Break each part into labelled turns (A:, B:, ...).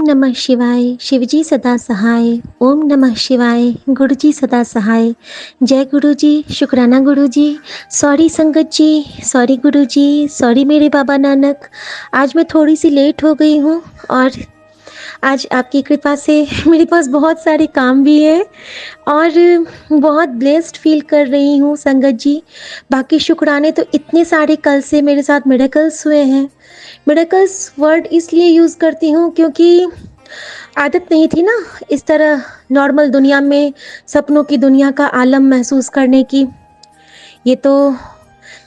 A: नमः शिवाय, शिवजी सदा सहाय। ओम नमः शिवाय, गुरुजी सदा सहाय। जय गुरुजी, शुक्राना गुरुजी। सॉरी संगत जी, सॉरी गुरुजी, सॉरी मेरे बाबा नानक। आज मैं थोड़ी सी लेट हो गई हूँ और आज आपकी कृपा से मेरे पास बहुत सारे काम भी है और बहुत ब्लेस्ड फील कर रही हूँ संगत जी। बाकी शुक्राने तो इतने सारे कल से मेरे साथ मिरेकल्स हुए हैं। मिरेकल्स वर्ड इसलिए यूज़ करती हूँ क्योंकि आदत नहीं थी ना इस तरह नॉर्मल दुनिया में सपनों की दुनिया का आलम महसूस करने की। ये तो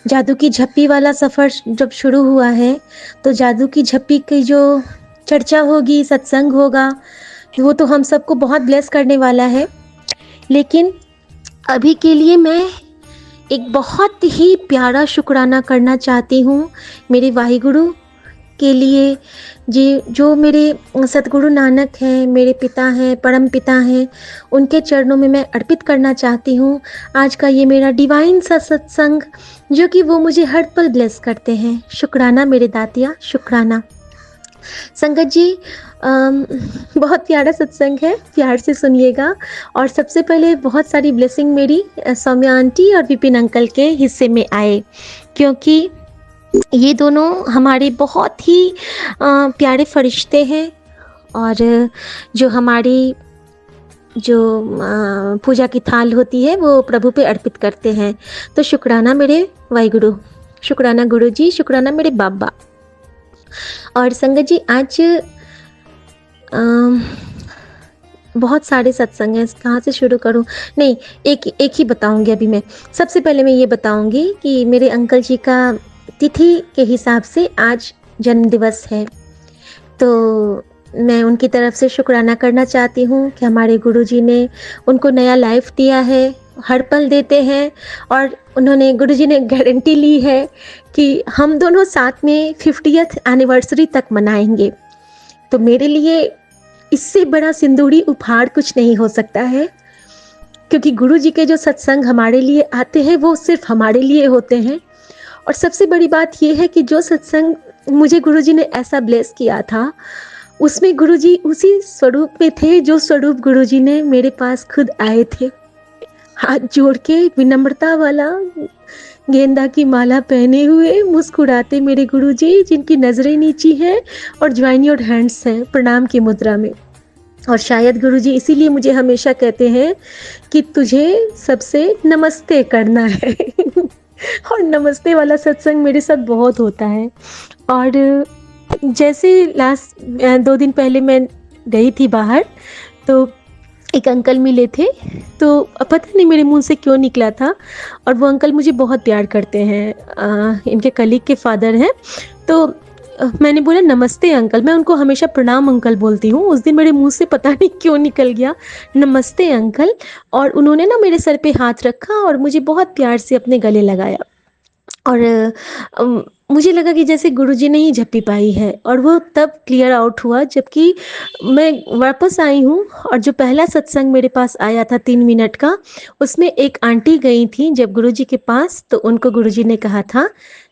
A: जादू की झप्पी वाला सफ़र जब शुरू हुआ है तो जादू की झप्पी की जो चर्चा होगी, सत्संग होगा, वो तो हम सबको बहुत ब्लेस करने वाला है। लेकिन अभी के लिए मैं एक बहुत ही प्यारा शुक्राना करना चाहती हूँ मेरे वाहिगुरु के लिए, जी जो मेरे सतगुरु नानक हैं, मेरे पिता हैं, परम पिता हैं, उनके चरणों में मैं अर्पित करना चाहती हूँ आज का ये मेरा डिवाइन सा सत्संग जो कि वो मुझे हर पल ब्लेस करते हैं। शुक्राना मेरे दातिया, शुक्राना संगत जी। बहुत प्यारा सत्संग है, प्यार से सुनिएगा। और सबसे पहले बहुत सारी ब्लेसिंग मेरी सौम्या आंटी और विपिन अंकल के हिस्से में आए, क्योंकि ये दोनों हमारे बहुत ही प्यारे फरिश्ते हैं और जो हमारी जो पूजा की थाल होती है वो प्रभु पे अर्पित करते हैं। तो शुक्राना मेरे वाहिगुरु, शुक्राना गुरु जी, शुक्राना मेरे बाबा। और संगत जी आज बहुत सारे सत्संग हैं, कहाँ से शुरू करूँ? नहीं, एक ही बताऊँगी अभी मैं। सबसे पहले मैं ये बताऊँगी कि मेरे अंकल जी का तिथि के हिसाब से आज जन्म दिवस है, तो मैं उनकी तरफ से शुक्राना करना चाहती हूँ कि हमारे गुरुजी ने उनको नया लाइफ दिया है, हर पल देते हैं। और उन्होंने गुरुजी ने गारंटी ली है कि हम दोनों साथ में 50th एनिवर्सरी तक मनाएंगे। तो मेरे लिए इससे बड़ा सिंदूरी उपहार कुछ नहीं हो सकता है, क्योंकि गुरुजी के जो सत्संग हमारे लिए आते हैं वो सिर्फ हमारे लिए होते हैं। और सबसे बड़ी बात ये है कि जो सत्संग मुझे गुरुजी ने ऐसा ब्लेस किया था, उसमें गुरुजी उसी स्वरूप में थे जो स्वरूप गुरुजी ने मेरे पास खुद आए थे, हाथ जोड़ के विनम्रता वाला, गेंदा की माला पहने हुए मुस्कुराते मेरे गुरुजी, जिनकी नज़रें नीची हैं और ज्वाइन योर हैंड्स हैं प्रणाम की मुद्रा में। और शायद गुरुजी इसीलिए मुझे हमेशा कहते हैं कि तुझे सबसे नमस्ते करना है और नमस्ते वाला सत्संग मेरे साथ बहुत होता है। और जैसे लास्ट 2 दिन पहले मैं गई थी बाहर, तो एक अंकल मिले थे, तो पता नहीं मेरे मुंह से क्यों निकला था, और वो अंकल मुझे बहुत प्यार करते हैं, इनके कलीग के फादर हैं। तो मैंने बोला नमस्ते अंकल, मैं उनको हमेशा प्रणाम अंकल बोलती हूँ, उस दिन मेरे मुंह से पता नहीं क्यों निकल गया नमस्ते अंकल। और उन्होंने ना मेरे सर पे हाथ रखा और मुझे बहुत प्यार से अपने गले लगाया। और मुझे लगा कि जैसे गुरुजी ने ही झप्पी पाई है, और वो तब क्लियर आउट हुआ जबकि मैं वापस आई हूँ। और जो पहला सत्संग मेरे पास आया था 3 मिनट का, उसमें एक आंटी गई थी जब गुरुजी के पास, तो उनको गुरुजी ने कहा था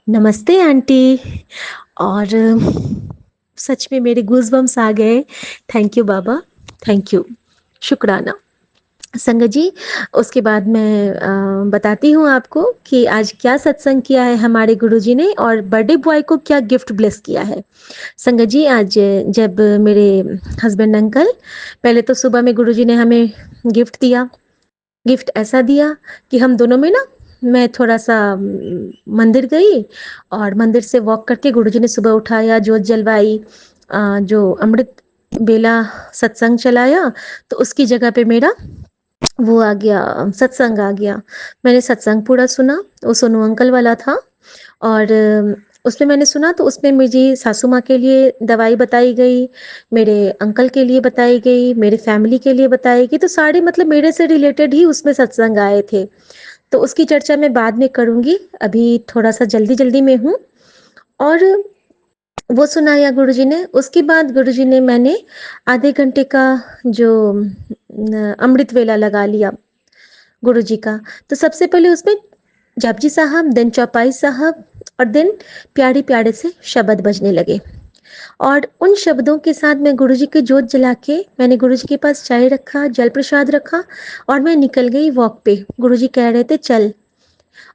A: नमस्ते आंटी। और सच में मेरे गूज़बम्स आ गए। Thank you Baba, thank you, शुक्राना संगत जी। उसके बाद मैं बताती हूँ आपको कि आज क्या सत्संग किया है हमारे गुरुजी ने और बर्थडे बॉय को क्या गिफ्ट ब्लेस किया है। संगत जी आज जब मेरे हस्बैंड अंकल, पहले तो सुबह में गुरुजी ने हमें गिफ्ट दिया। गिफ्ट ऐसा दिया कि हम दोनों में ना, मैं थोड़ा सा मंदिर गई और मंदिर से वॉक करके गुरुजी ने सुबह उठाया, जोत जलवाई, जो अमृत बेला सत्संग चलाया, तो उसकी जगह पे मेरा वो आ गया, सत्संग आ गया। मैंने सत्संग पूरा सुना, वो सोनू अंकल वाला था। और उसमें मैंने सुना तो उसमें मेरी सासू माँ के लिए दवाई बताई गई, मेरे अंकल के लिए बताई गई, मेरे फैमिली के लिए बताई गई, तो सारे मतलब मेरे से रिलेटेड ही उसमें सत्संग आए थे। तो उसकी चर्चा मैं बाद में करूँगी, अभी थोड़ा सा जल्दी जल्दी में हूँ। और वो सुनाया गुरुजी ने। उसके बाद गुरुजी ने मैंने आधे घंटे का जो अमृत वेला लगा लिया गुरुजी का। तो सबसे पहले उसमें जापजी साहब, देन चौपाई साहब, और देन प्यारे प्यारे से शब्द बजने लगे। और उन शब्दों के साथ मैं गुरुजी की जोत जला के मैंने गुरुजी के पास चाय रखा, जल प्रसाद रखा और मैं निकल गई वॉक पे। गुरुजी कह रहे थे चल,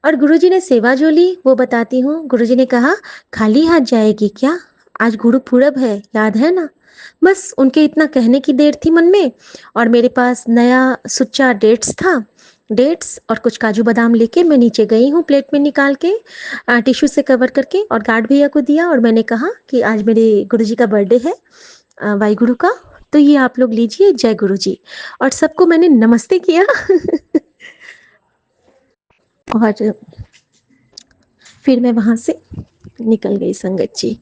A: और गुरुजी ने सेवा जो ली वो बताती हूँ। गुरुजी ने कहा खाली हाथ जाएगी क्या, आज गुरु पूरब है, याद है ना। बस उनके इतना कहने की देर थी मन में, और मेरे पास नया सुच्चा डेट्स था। डेट्स और कुछ काजू बादाम लेके मैं नीचे गई हूँ, प्लेट में निकाल के टिश्यू से कवर करके, और गार्ड भैया को दिया और मैंने कहा कि आज मेरे गुरुजी का बर्थडे है, वाहिगुरु का, तो ये आप लोग लीजिए, जय गुरुजी। और सबको मैंने नमस्ते किया और फिर मैं वहाँ से निकल गई संगत जी।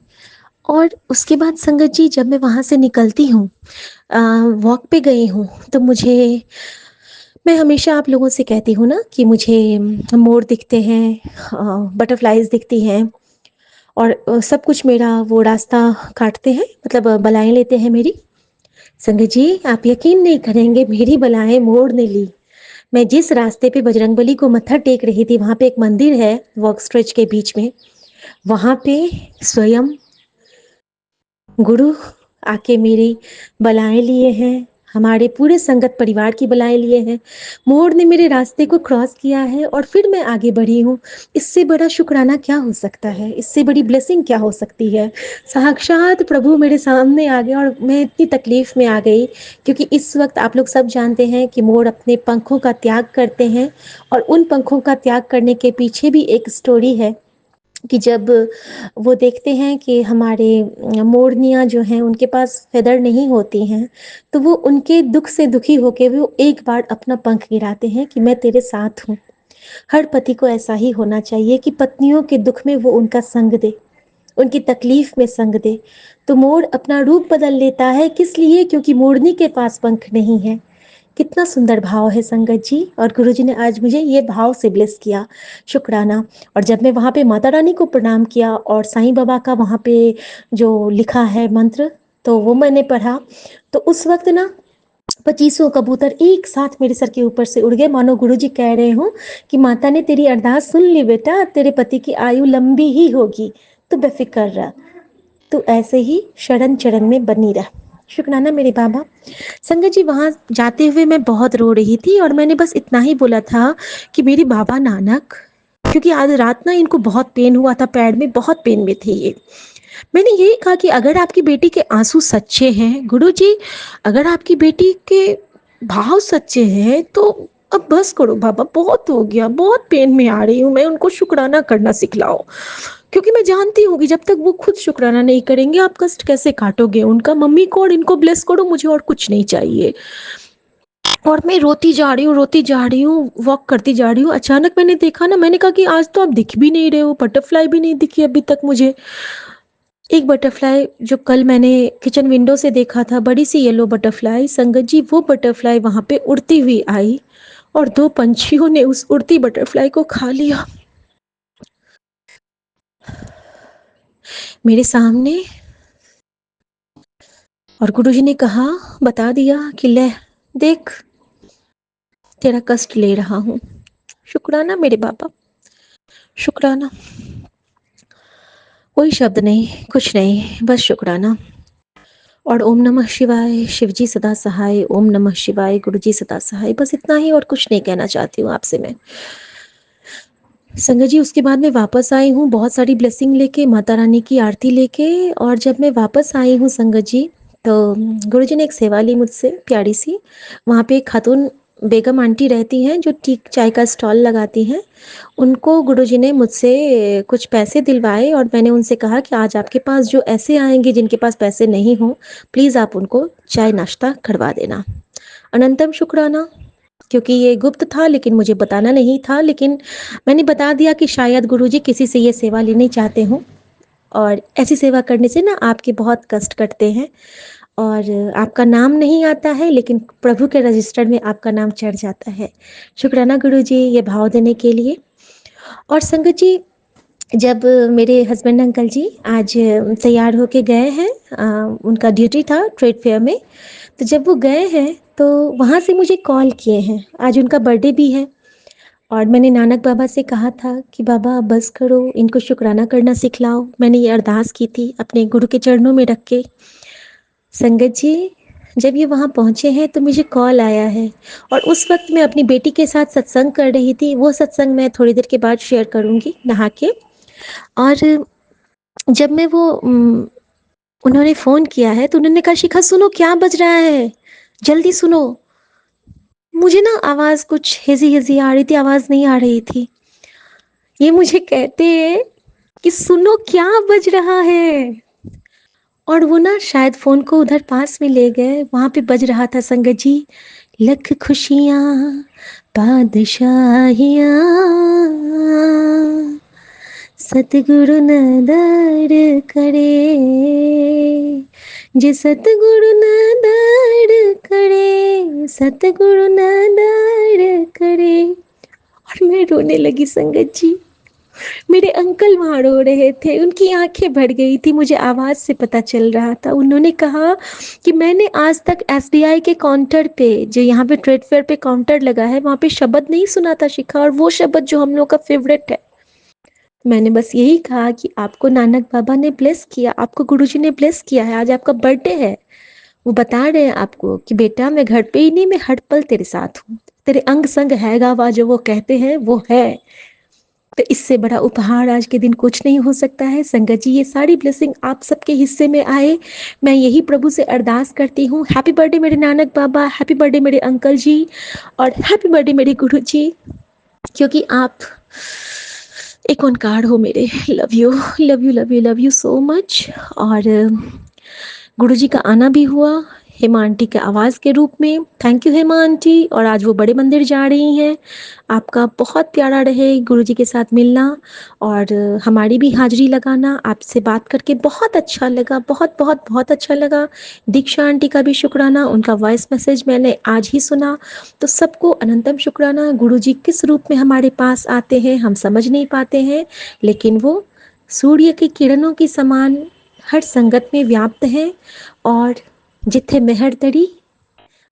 A: और उसके बाद संगत जी जब मैं वहाँ से निकलती हूँ, वॉक पे गई हूँ, तो मैं हमेशा आप लोगों से कहती हूँ ना कि मुझे मोर दिखते हैं, बटरफ्लाइज दिखती हैं, और सब कुछ मेरा वो रास्ता काटते हैं, मतलब बलाएं लेते हैं मेरी। संगत जी आप यकीन नहीं करेंगे, मेरी बलाएं मोर ने ली। मैं जिस रास्ते पे बजरंगबली को मत्था टेक रही थी, वहाँ पे एक मंदिर है वॉक स्ट्रेच के बीच में, वहाँ पे स्वयं गुरु आके मेरी बलाएं लिए हैं, हमारे पूरे संगत परिवार की बलाएं लिए हैं। मोर ने मेरे रास्ते को क्रॉस किया है और फिर मैं आगे बढ़ी हूँ। इससे बड़ा शुक्राना क्या हो सकता है, इससे बड़ी ब्लेसिंग क्या हो सकती है। साक्षात प्रभु मेरे सामने आ गया और मैं इतनी तकलीफ में आ गई, क्योंकि इस वक्त आप लोग सब जानते हैं कि मोर अपने पंखों का त्याग करते हैं, और उन पंखों का त्याग करने के पीछे भी एक स्टोरी है कि जब वो देखते हैं कि हमारे मोरनियाँ जो हैं उनके पास फेदर नहीं होती हैं, तो वो उनके दुख से दुखी होके वो एक बार अपना पंख गिराते हैं कि मैं तेरे साथ हूँ। हर पति को ऐसा ही होना चाहिए कि पत्नियों के दुख में वो उनका संग दे, उनकी तकलीफ में संग दे। तो मोर अपना रूप बदल लेता है, किस लिए? क्योंकि मोरनी के पास पंख नहीं है। कितना सुंदर भाव है संगत जी, और गुरुजी ने आज मुझे ये भाव से ब्लेस किया, शुक्राना। और जब मैं वहाँ पे माता रानी को प्रणाम किया और साईं बाबा का वहाँ पे जो लिखा है मंत्र, तो वो मैंने पढ़ा, तो उस वक्त ना 25 कबूतर एक साथ मेरे सर के ऊपर से उड़ गए, मानो गुरुजी कह रहे हो कि माता ने तेरी अरदास सुन ली बेटा, तेरे पति की आयु लंबी ही होगी, तो बेफिक्र रह, तो ऐसे ही शरण चरण में बनी रह। शुक्राना मेरे बाबा। संगत जी वहाँ जाते हुए मैं बहुत रो रही थी, और मैंने बस इतना ही बोला था कि मेरे बाबा नानक, क्योंकि आज रात ना इनको बहुत पेन हुआ था, पैर में बहुत पेन में थे ये। मैंने यही कहा कि अगर आपकी बेटी के आंसू सच्चे हैं गुरुजी, अगर आपकी बेटी के भाव सच्चे हैं, तो अब बस करो बाबा, बहुत हो गया, बहुत पेन में आ रही हूँ मैं, उनको शुक्राना करना सिखलाओ। क्योंकि मैं जानती हूँ कि जब तक वो खुद शुक्राना नहीं करेंगे, आप कष्ट कैसे काटोगे उनका। मम्मी को और इनको ब्लेस करो, मुझे और कुछ नहीं चाहिए। और मैं रोती जा रही हूँ, रोती जा रही हूँ, वॉक करती जा रही हूँ। अचानक मैंने देखा ना, मैंने कहा कि आज तो आप दिख भी नहीं रहे हो, बटरफ्लाई भी नहीं दिखी अभी तक मुझे। एक बटरफ्लाई जो कल मैंने किचन विंडो से देखा था, बड़ी सी येलो बटरफ्लाई, संगत जी वो बटरफ्लाई वहां पे उड़ती हुई आई, और दो पंछियों ने उस उड़ती बटरफ्लाई को खा लिया मेरे सामने। और गुरुजी ने कहा, बता दिया कि ले देख, तेरा कष्ट ले रहा हूँ। शुक्राना मेरे बाबा, शुक्राना। कोई शब्द नहीं, कुछ नहीं, बस शुक्राना। और ओम नमः शिवाय, शिवजी सदा सहाय, ओम नमः शिवाय, गुरुजी सदा सहाय, बस इतना ही, और कुछ नहीं कहना चाहती हूँ आपसे मैं। संगत जी उसके बाद मैं वापस आई हूँ बहुत सारी ब्लेसिंग लेके, माता रानी की आरती लेके। और जब मैं वापस आई हूँ संगत जी, तो गुरुजी ने एक सेवा ली मुझसे प्यारी सी। वहाँ पे एक खातून बेगम आंटी रहती हैं जो टी चाय का स्टॉल लगाती हैं। उनको गुरुजी ने मुझसे कुछ पैसे दिलवाए, और मैंने उनसे कहा कि आज आपके पास जो ऐसे आएंगे जिनके पास पैसे नहीं हों, प्लीज़ आप उनको चाय नाश्ता करवा देना। अनंतम शुक्राना, क्योंकि ये गुप्त था लेकिन मुझे बताना नहीं था, लेकिन मैंने बता दिया कि शायद गुरुजी किसी से ये सेवा लेनी चाहते हों, और ऐसी सेवा करने से ना आपके बहुत कष्ट कटते हैं, और आपका नाम नहीं आता है लेकिन प्रभु के रजिस्टर में आपका नाम चढ़ जाता है। शुक्राना गुरुजी ये भाव देने के लिए। और संगत जी जब मेरे हस्बैंड अंकल जी आज तैयार होके गए हैं, उनका ड्यूटी था ट्रेड फेयर में, तो जब वो गए हैं तो वहाँ से मुझे कॉल किए हैं, आज उनका बर्थडे भी है। और मैंने नानक बाबा से कहा था कि बाबा अब बस करो, इनको शुक्राना करना सिखलाओ। मैंने ये अरदास की थी अपने गुरु के चरणों में रख के। संगत जी, जब ये वहाँ पहुँचे हैं तो मुझे कॉल आया है और उस वक़्त मैं अपनी बेटी के साथ सत्संग कर रही थी। वो सत्संग मैं थोड़ी देर के बाद शेयर करूँगी नहा के। और जब मैं वो उन्होंने फ़ोन किया है तो उन्होंने कहा, शिखा सुनो क्या बज रहा है, जल्दी सुनो। मुझे ना आवाज़ कुछ हेज़ी-हेज़ी आ रही थी, आवाज़ नहीं आ रही थी। ये मुझे कहते हैं कि सुनो क्या बज रहा है। और वो ना शायद फ़ोन को उधर पास में ले गए, वहाँ पे बज रहा था संगत जी, लख खुशियाँ बादशाहियाँ, सतगुरु न दर करे, जे सतगुरु न दर करे, सतगुरु न दर करे। और मैं रोने लगी संगत जी। मेरे अंकल वहाँ रो रहे थे, उनकी आंखें भर गई थी, मुझे आवाज़ से पता चल रहा था। उन्होंने कहा कि मैंने आज तक एसबीआई के काउंटर पे, जो यहाँ पे ट्रेड फेयर पे काउंटर लगा है, वहाँ पे शब्द नहीं सुना था शिखा, और वो शब्द जो हम लोग का फेवरेट है। मैंने बस यही कहा कि आपको नानक बाबा ने ब्लेस किया, आपको गुरुजी ने ब्लेस किया है, आज आपका बर्थडे है। वो बता रहे हैं आपको कि बेटा मैं घर पे ही नहीं, मैं हर पल तेरे साथ हूँ, तेरे अंग संग है गावा, जो वो कहते हैं वो है। तो इससे बड़ा उपहार आज के दिन कुछ नहीं हो सकता है। संगत जी, ये सारी ब्लेसिंग आप सबके हिस्से में आए, मैं यही प्रभु से अरदास करती हूँ। हैप्पी बर्थडे मेरे नानक बाबा, हैप्पी बर्थडे मेरे अंकल जी, और हैप्पी बर्थडे मेरे गुरु जी, क्योंकि आप एक ओंकार हो मेरे। Love you love you love you love you so much. और गुरुजी का आना भी हुआ हेमा आंटी के आवाज़ के रूप में। Thank you Hema aunty. और आज वो बड़े मंदिर जा रही हैं। आपका बहुत प्यारा रहे गुरुजी के साथ मिलना और हमारी भी हाजिरी लगाना। आपसे बात करके बहुत अच्छा लगा, बहुत बहुत बहुत अच्छा लगा। दीक्षा आंटी का भी शुक्राना, उनका वॉइस मैसेज मैंने आज ही सुना। तो सबको अनंतम शुक्राना। गुरुजी किस रूप में हमारे पास आते हैं हम समझ नहीं पाते हैं, लेकिन वो सूर्य की किरणों के समान हर संगत में व्याप्त है। और जिथे मेहर तड़ी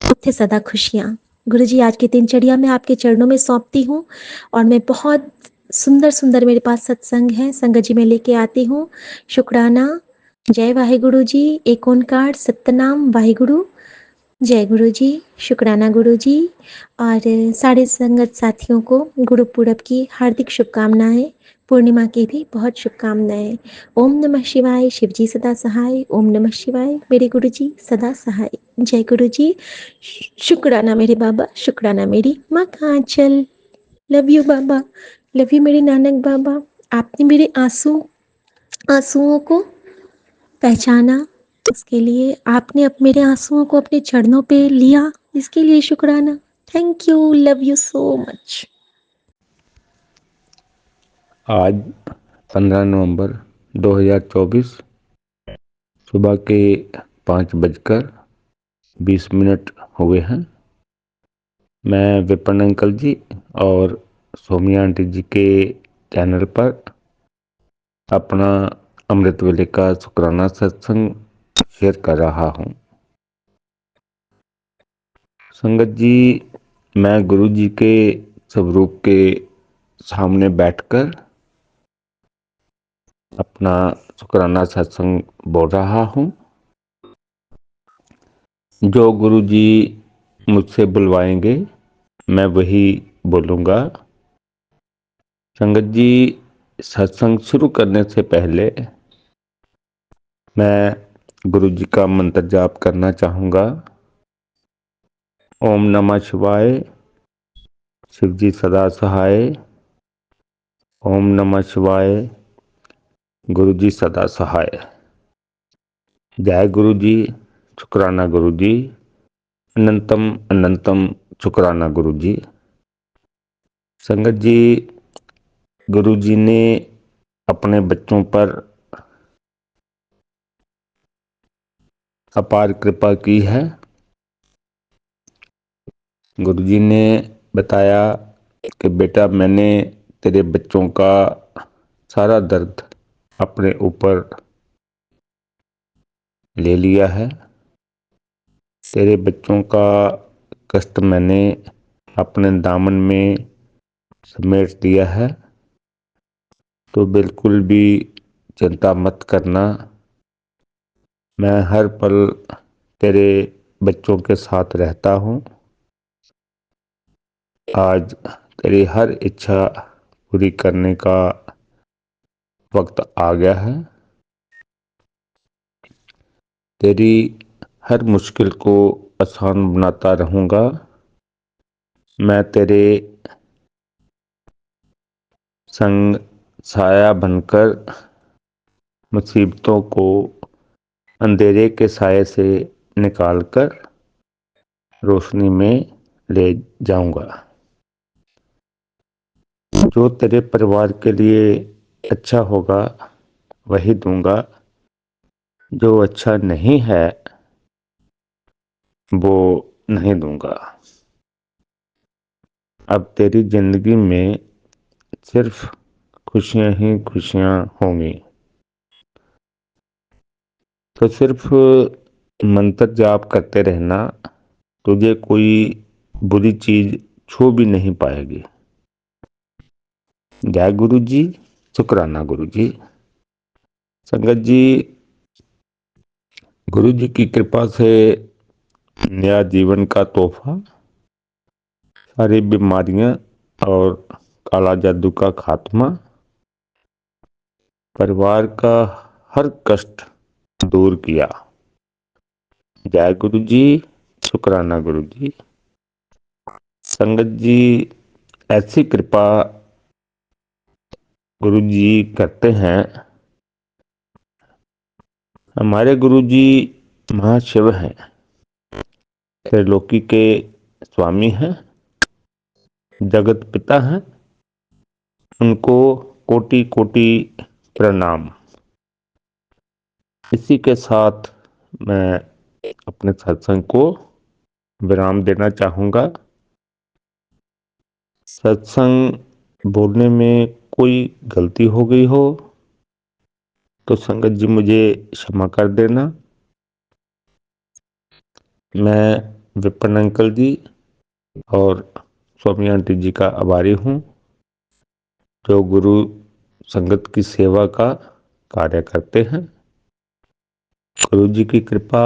A: उत्थे सदा खुशियाँ। गुरुजी, आज की दिनचर्या मैं आपके चरणों में सौंपती हूँ और मैं बहुत सुंदर सुंदर मेरे पास सत्संग है, संगत जी मैं लेके आती हूँ। शुक्राना। जय वाहिगुरु जी, एक ओंकार सतनाम वाहिगुरु। जय गुरु जी, शुक्राना गुरु जी। और सारे संगत साथियों को गुरु पूरब की हार्दिक शुभकामनाएं, पूर्णिमा की भी बहुत शुभकामनाएं। ओम नमः शिवाय, शिव जी सदा सहाय। ओम नमः शिवाय, मेरे गुरु जी सदा सहाय। जय गुरु जी। शुक्राना मेरे बाबा, शुक्राना मेरी माँ कांचल। लव यू बाबा, लव यू मेरे नानक बाबा। आपने मेरे आंसुओं को पहचाना, उसके लिए आपने अब मेरे आंसुओं को अपने चरणों पे लिया, इसके लिए शुक्राना। Thank you, love you so much.
B: आज 15 नवंबर 2024 सुबह के 5:20 हुए हैं। मैं विपिन अंकल जी और सोमिया आंटी जी के चैनल पर अपना अमृत वेले का शुक्राना सत्संग शेयर कर रहा हूँ। संगत जी, मैं गुरु जी के स्वरूप के सामने बैठकर अपना शुक्राना सत्संग बोल रहा हूँ। जो गुरु जी मुझसे बुलवाएंगे मैं वही बोलूँगा। संगत जी, सत्संग शुरू करने से पहले मैं गुरु जी का मंत्र जाप करना चाहूँगा। ओम नमः शिवाय, शिव जी सदा सहाय। ओम नमः शिवाय, गुरु जी सदा सहाय। जय गुरु जी, शुक्राना गुरु जी, अनंतम अनंतम शुक्राना गुरु जी। संगत जी, गुरु जी ने अपने बच्चों पर अपार कृपा की है। गुरु जी ने बताया कि बेटा मैंने तेरे बच्चों का सारा दर्द अपने ऊपर ले लिया है। तेरे बच्चों का कष्ट मैंने अपने दामन में समेट दिया है, तो बिल्कुल भी चिंता मत करना। मैं हर पल तेरे बच्चों के साथ रहता हूँ। आज तेरी हर इच्छा पूरी करने का वक्त आ गया है। तेरी हर मुश्किल को आसान बनाता रहूँगा। मैं तेरे संग साया बनकर मुसीबतों को अंधेरे के साये से निकालकर रोशनी में ले जाऊंगा। जो तेरे परिवार के लिए अच्छा होगा वही दूंगा। जो अच्छा नहीं है वो नहीं दूंगा। अब तेरी जिंदगी में सिर्फ खुशियां ही खुशियां होंगी। तो सिर्फ मंत्र जाप करते रहना, तुझे कोई बुरी चीज छू भी नहीं पाएगी। जय गुरु जी। शुक्राना गुरु जी। संगत जी, गुरु जी की कृपा से नया जीवन का तोहफा, सारी बीमारियां और काला जादू का खात्मा, परिवार का हर कष्ट दूर किया। जय गुरु जी। शुक्राना गुरु जी। संगत जी, ऐसी कृपा गुरु जी करते हैं। हमारे गुरु जी महाशिव हैं, त्रिलोकी के स्वामी हैं, जगत पिता हैं। उनको कोटि कोटि प्रणाम। इसी के साथ मैं अपने सत्संग को विराम देना चाहूँगा। सत्संग बोलने में कोई गलती हो गई हो तो संगत जी मुझे क्षमा कर देना। मैं विपिन अंकल जी और स्वामी आंटी जी का आभारी हूँ, जो गुरु संगत की सेवा का कार्य करते हैं। गुरु जी की कृपा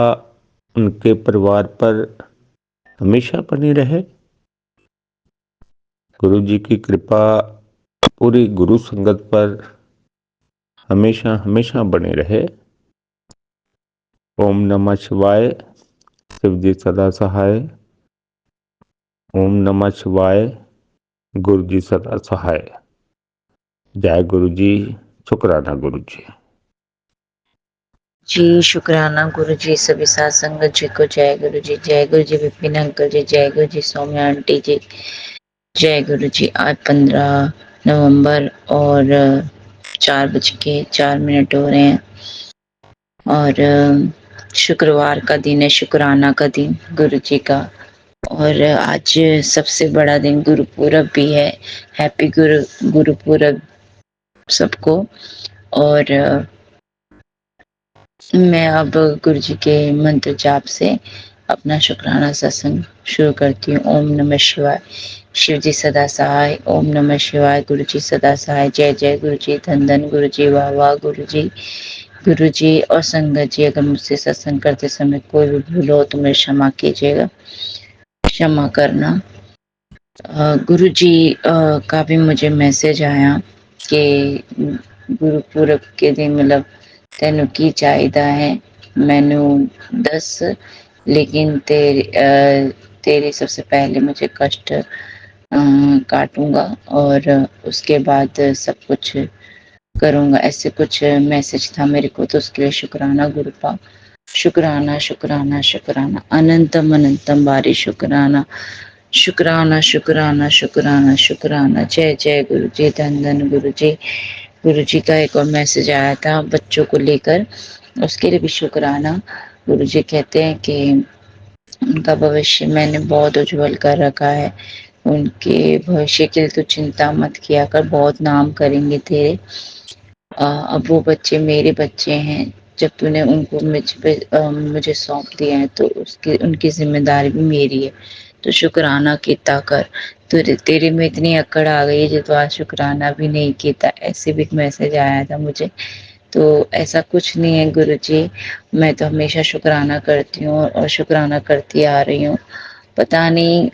B: उनके परिवार पर हमेशा बनी रहे। गुरु जी की कृपा पूरी गुरु संगत पर हमेशा हमेशा बने रहे। ओम नमः शिवाय। शिव जी सदा सहाय। ओम नमः शिवाय। गुरु जी सदा सहाय। जय गुरु जी। शुक्राना गुरु जी।
C: जी शुक्राना गुरु जी, सभी साथ संगत जी को जय गुरु जी। जय गुरु जी विपिन अंकल जी, जय गुरु जी सौम्या आंटी जी, जय गुरु जी। आज 15 नवंबर और 4:04 हो रहे हैं और शुक्रवार का दिन है, शुक्राना का दिन गुरु जी का। और आज सबसे बड़ा दिन गुरुपूरब भी है। हैप्पी गुरुपूरब सबको। और मैं अब गुरु जी के मंत्र जाप से अपना शुक्राना सत्संग शुरू करती हूँ। ओम नमः शिवाय। शिव जी सदा सहाय। ओम नमः शिवाय। गुरु जी सदा सहाय। जय जय गुरु जी। धन धन गुरु जी। वाह वाह गुरु जी। गुरु जी और संगत जी, अगर मुझसे सत्संग करते समय कोई भी भूल हो तो मुझे क्षमा कीजिएगा, क्षमा करना। गुरु जी का भी मुझे मैसेज आया कि गुरुपुरब के दिन मतलब तेनू की चाहिदा है। मैनू दस, लेकिन तेरी सबसे पहले मुझे कष्ट काटूंगा और उसके बाद सब कुछ करूंगा। ऐसे कुछ मैसेज था मेरे को, तो उसके लिए शुक्राना गुरुपा। शुक्राना शुक्राना शुक्राना अनंतम अनंतम बारी शुक्राना शुक्राना शुक्राना शुक्राना शुक्राना। जय जय गुरु जी। धन धन गुरु जी। गुरु जी का एक और मैसेज आया था बच्चों को लेकर, उसके लिए भी शुक्राना। गुरु जी कहते हैं कि उनका भविष्य मैंने बहुत उज्जवल कर रखा है। उनके भविष्य के लिए तो चिंता मत किया कर, बहुत नाम करेंगे तेरे। अब वो बच्चे मेरे बच्चे हैं। जब तूने उनको मुझे सौंप दिया है तो उसकी उनकी जिम्मेदारी भी मेरी है। तो शुक्राना कीता कर। तेरे में इतनी अकड़ आ गई है जो तो आज शुक्राना भी नहीं कीता, ऐसे भी एक मैसेज आया था मुझे। तो ऐसा कुछ नहीं है गुरुजी, मैं तो हमेशा शुक्राना करती हूँ और शुक्राना करती आ रही हूँ। पता नहीं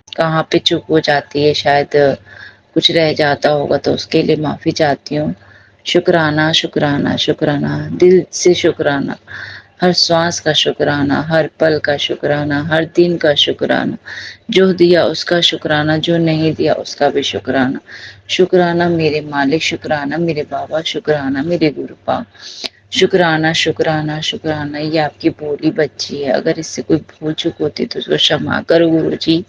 C: कहाँ पे चूक हो जाती है, शायद कुछ रह जाता होगा, तो उसके लिए माफ़ी चाहती हूँ। शुक्राना शुक्राना शुक्राना, दिल से शुक्राना, हर श्वास का शुक्राना, हर पल का शुक्राना, हर दिन का शुक्राना, जो दिया उसका शुक्राना, जो नहीं दिया उसका भी शुक्राना। शुक्राना मेरे मालिक, शुक्राना मेरे बाबा, शुक्राना मेरे गुरुपा। शुक्राना शुक्राना शुक्राना, ये आपकी भोली बच्ची है, अगर इससे कोई भूल चूक होती तो उसको क्षमा करो गुरुजी।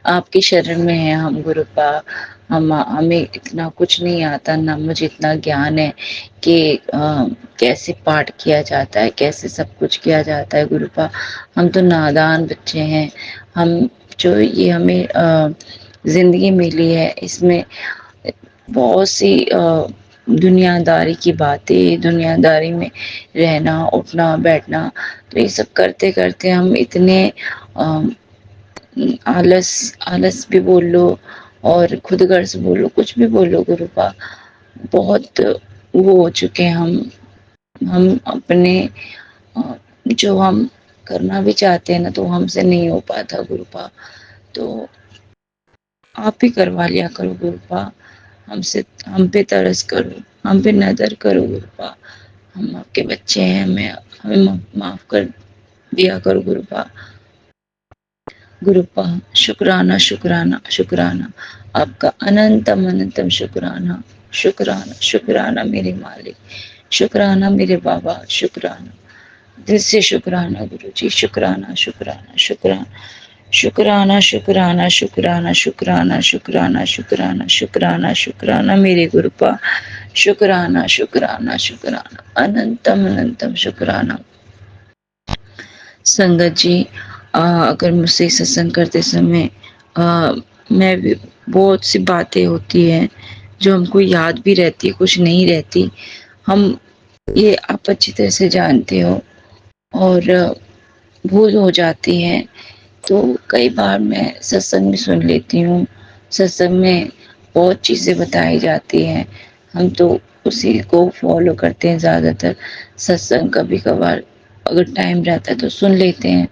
C: आपकी शरण में है हम गुरुपा। हमें इतना कुछ नहीं आता, ना मुझे इतना ज्ञान है कि कैसे पाठ किया जाता है, कैसे सब कुछ किया जाता है गुरुपा। हम तो नादान बच्चे हैं। हम जो ये हमें जिंदगी मिली है, इसमें बहुत सी दुनियादारी की बातें, दुनियादारी में रहना उठना बैठना, तो ये सब करते करते हम इतने आलस आलस भी बोल लो और खुद गर्ज बोलो, कुछ भी बोलो गुरुपा, बहुत वो हो चुके हैं हम अपने जो हम करना भी चाहते हैं ना, तो हमसे नहीं हो पाता गुरुपा। तो आप ही करवा लिया करो गुरुपा, हमसे, हम पे तरस करो, हम पे नजर करो गुरुपा। हम आपके बच्चे हैं, हमें माफ कर दिया करो गुरुपा। गुरुपा शुक्राना शुक्राना शुक्राना, आपका अनंतम अनंतम शुक्राना। शुक्राना शुक्राना मेरे मालिक, शुक्राना मेरे बाबा, शुक्राना, दिल से शुक्राना गुरुजी, शुक्राना शुक्राना शुक्राना शुक्राना शुक्राना शुक्राना शुक्राना शुक्राना शुक्राना शुक्राना शुक्राना मेरे गुरुपा। शुक्राना शुक्राना शुक्राना, अनंतम अनंतम शुक्राना। संगत जी, अगर मुझसे सत्संग करते समय मैं भी, बहुत सी बातें होती हैं जो हमको याद भी रहती है, कुछ नहीं रहती, हम ये आप अच्छी तरह से जानते हो, और भूल हो जाती है। तो कई बार मैं सत्संग में सुन लेती हूँ, सत्संग में बहुत चीज़ें बताई जाती हैं, हम तो उसी को फॉलो करते हैं ज़्यादातर। सत्संग कभी कभार अगर टाइम रहता है तो सुन लेते हैं,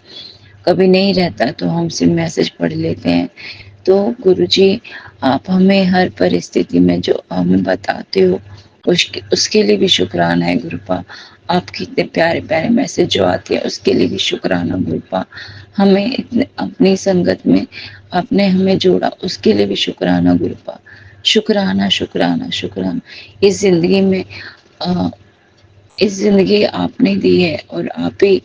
C: कभी नहीं रहता तो हम सिर्फ मैसेज पढ़ लेते हैं। तो गुरुजी, आप हमें हर परिस्थिति में जो हमें बताते हो उसके लिए भी शुक्राना है गुरुपा। आपके इतने प्यारे प्यारे मैसेज जो आते हैं उसके लिए भी शुक्राना गुरुपा। हमें इतने अपनी संगत में आपने हमें जोड़ा, उसके लिए भी शुक्राना गुरुपा। शुक्राना शुक्राना शुक्राना। इस जिंदगी में इस जिंदगी आपने दी है और आप ही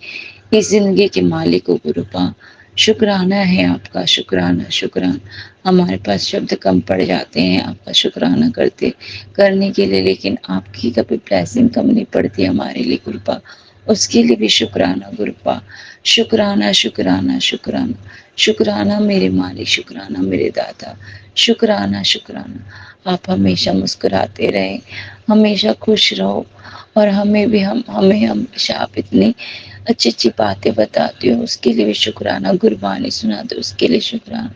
C: इस जिंदगी के मालिक हो गुरुपा। शुक्राना है आपका, शुक्राना शुक्राना। हमारे पास शब्द कम पड़ जाते हैं आपका शुक्राना करने के लिए, लेकिन आपकी कभी ब्लेसिंग कम नहीं पड़ती हमारे लिए गुरुपा, उसके लिए भी शुक्राना गुरुपा। शुक्राना शुक्राना शुक्राना शुक्राना मेरे मालिक, शुक्राना मेरे दादा, शुक्राना शुक्राना। आप हमेशा मुस्कुराते रहे, हमेशा खुश रहो, और हमें हमेशा आप इतनी अच्छी अच्छी बातें बताते हो, उसके लिए भी शुक्राना। गुरबानी सुनाते हो उसके लिए शुक्राना।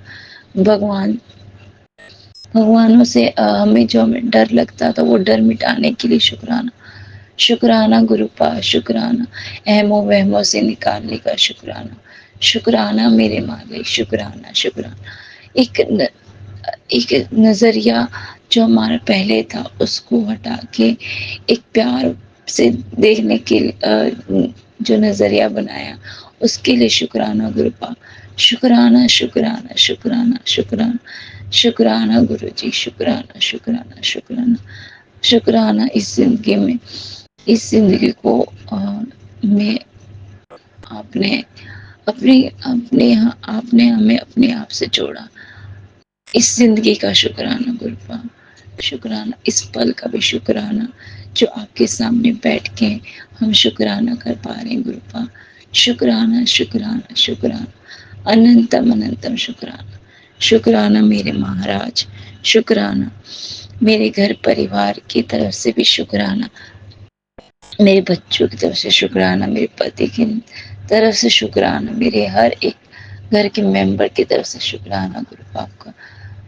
C: भगवानों से हमें जो हमें डर लगता था वो डर मिटाने के लिए शुक्राना। शुक्राना गुरुपा, शुक्राना अहमो वहमो से निकालने का शुक्राना। शुक्राना मेरे मालिक, शुक्राना शुक्राना। एक नजरिया जो हमारा पहले था उसको हटा के एक प्यार से देखने के जो नजरिया बनाया, उसके लिए शुक्राना गुरुपा। शुक्राना शुक्राना शुक्राना शुक्राना शुक्राना गुरुजी, शुक्राना शुक्राना शुक्राना शुक्राना। इस जिंदगी को में आपने आपने हमें अपने आप से जोड़ा, इस जिंदगी का शुक्राना गुरुपा। शुक्राना इस पल का भी शुक्राना, जो आपके सामने बैठ के हम शुक्राना कर पा रहे हैं गुरुपा। शुक्राना शुक्राना शुक्राना, अनंतम अनंतम शुक्राना। शुक्राना मेरे महाराज, शुक्राना मेरे घर परिवार की तरफ से भी शुक्राना, मेरे बच्चों की तरफ से शुक्राना, मेरे पति की तरफ से शुक्राना, मेरे हर एक घर के मेंबर की तरफ से शुक्राना गुरु बाप का,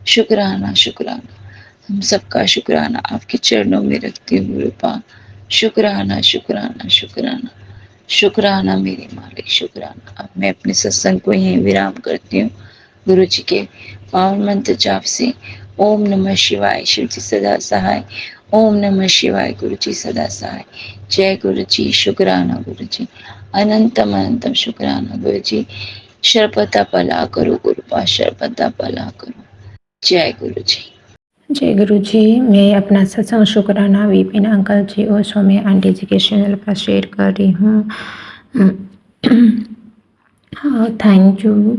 C: शुक्राना शुक्राना, हम सबका शुक्राना आपके चरणों में रखती हूँ गुरु बाप। शुक्राना शुक्राना शुक्राना शुक्राना मेरे मालिक, शुक्राना। अब मैं अपने सत्संग को यहीं विराम करती हूँ गुरु जी के पावन मंत्र जाप से। ओम नमः शिवाय, शिव जी सदा सहाय। ओम नमः शिवाय, गुरु जी सदा सहाय। जय गुरु जी, शुक्राना गुरु जी, अनंतम अनंतम शुक्राना गुरु जी। शरपता पला करो गुरुपा, शरपता पला करो। जय गुरु जी।
D: जय गुरु जी। मैं अपना सत्संग शुक्राना विपिन अंकल जी और सौम्या आंटी जी के चैनल पर शेयर कर रही हूँ। Thank you.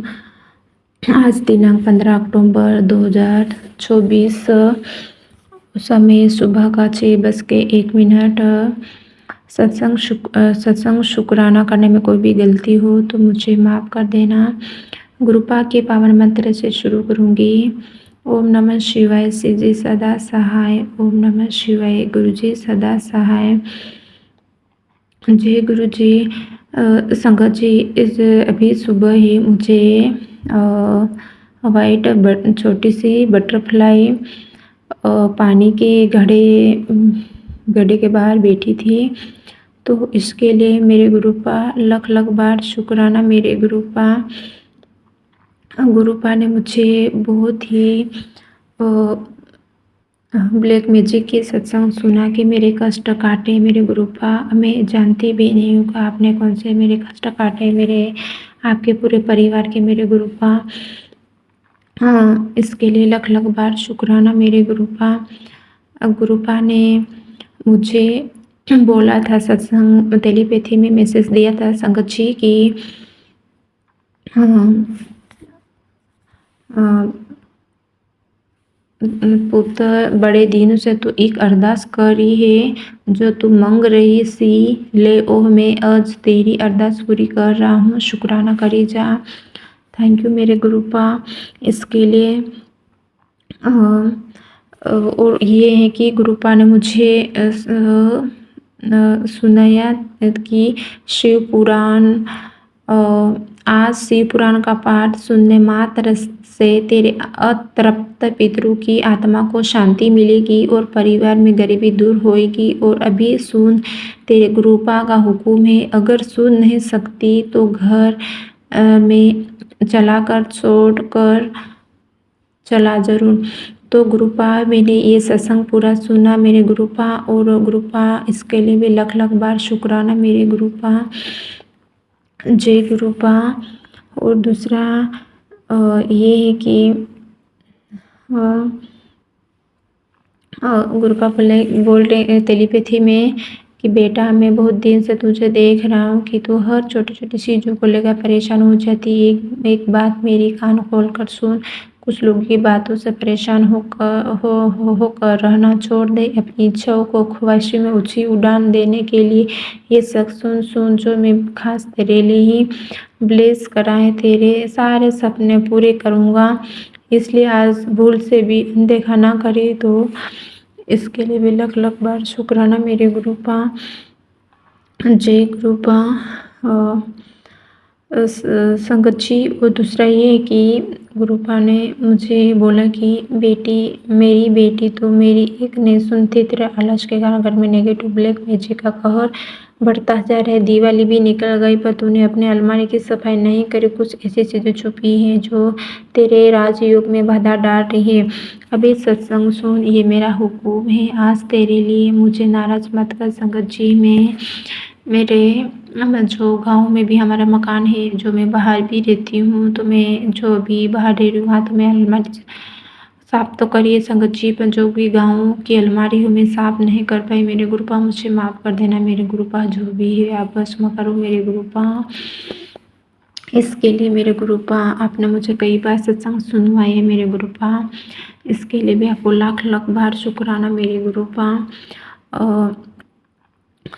D: आज दिनांक 15 अक्टूबर 2024, समय सुबह का 6:01। सत्संग शुक्राना करने में कोई भी गलती हो तो मुझे माफ़ कर देना। गुरुपा के पावन मंत्र से शुरू करूँगी। ओम नमः शिवाय, शिव जी सदा सहाय। ओम नमः शिवाय, गुरु जी सदा सहाय। जय गुरु जी। संगत जी, इस अभी सुबह ही मुझे वाइट छोटी सी बटरफ्लाई पानी के घड़े के बाहर बैठी थी, तो इसके लिए मेरे गुरुपा लख बार शुक्राना। मेरे गुरुपा ने मुझे बहुत ही ब्लैक मैजिक के सत्संग सुना कि मेरे कष्ट काटे। मेरे गुरुपा, मैं जानती भी नहीं हूँ कि आपने कौन से मेरे कष्ट काटे, मेरे आपके पूरे परिवार के मेरे गुरुपा। हाँ, इसके लिए लख बार शुक्राना मेरे गुरुपा। गुरुपा ने मुझे बोला था, सत्संग टेलीपैथी में मैसेज दिया था संगत जी की पुत्र बड़े दिनों से तू एक अरदास करी है, जो तू मंग रही सी ले ओह मैं आज तेरी अरदास पूरी कर रहा हूँ, शुक्राना करी जा। थैंक यू मेरे गुरुपा इसके लिए। और ये है कि गुरुपा ने मुझे सुनाया कि शिव पुराण, आज शिव पुराण का पाठ सुनने मात्र से तेरे अतृप्त पितरों की आत्मा को शांति मिलेगी और परिवार में गरीबी दूर होएगी। और अभी सुन, तेरे गुरुपा का हुक्म है, अगर सुन नहीं सकती तो घर में चलाकर छोड़ कर चला जरूर। तो गुरुपा, मैंने ये सत्संग पूरा सुना मेरे गुरुपा, और गुरुपा इसके लिए भी लख बार शुक्राना मेरे गुरुपा। जय गुरुपा। और दूसरा ये है कि गुरुपा बोल रहे टेलीपैथी में कि बेटा, मैं बहुत दिन से तुझे देख रहा हूँ कि तू हर छोटी छोटी चीज़ों को लेकर परेशान हो जाती है। एक बात मेरी कान खोल कर सुन, कुछ लोगों की बातों से परेशान होकर रहना छोड़ दे। अपनी इच्छाओं को ख्वाहिशों में ऊंची उड़ान देने के लिए ये शख्स सुन, जो मैं खास तेरे लिए ही ब्लेस कराए, तेरे सारे सपने पूरे करूँगा। इसलिए आज भूल से भी अनदेखा ना करे। तो इसके लिए भी लख बार शुक्राना मेरे गुरुपा। जय गुरुपा। संगत जी, और दूसरा ये है कि गुरुपा ने मुझे बोला कि बेटी, मेरी बेटी तो मेरी एक नहीं सुनती, तेरे आलस के कारण घर में नेगेटिव ब्लैक मैजिक का कहर बढ़ता जा रहा है। दिवाली भी निकल गई पर तूने अपने अलमारी की सफाई नहीं करी। कुछ ऐसी चीज़ें छुपी हैं जो तेरे राजयोग में बाधा डाल रही है। अभी सत्संग सुन, ये मेरा हुक्म है आज तेरे लिए, मुझे नाराज मत कर। संगत जी, मेरे जो गांव में भी हमारा मकान है, जो मैं बाहर भी रहती हूँ, तो मैं जो भी बाहर रह रही हूँ वहाँ तो मैं अलमारी साफ़ तो करिए संगत जी, पर जो भी गाँव की अलमारी हो मैं साफ़ नहीं कर पाई। मेरे गुरुपा, मुझे माफ़ कर देना मेरे गुरुपा, जो भी है आप बस में करो मेरे गुरुपा। इसके लिए मेरे गुरुपा, आपने मुझे कई बार सत्संग सुनवाए है मेरे गुरुपा, इसके लिए भी आपको लाख बार शुक्राना मेरे गुरुपा।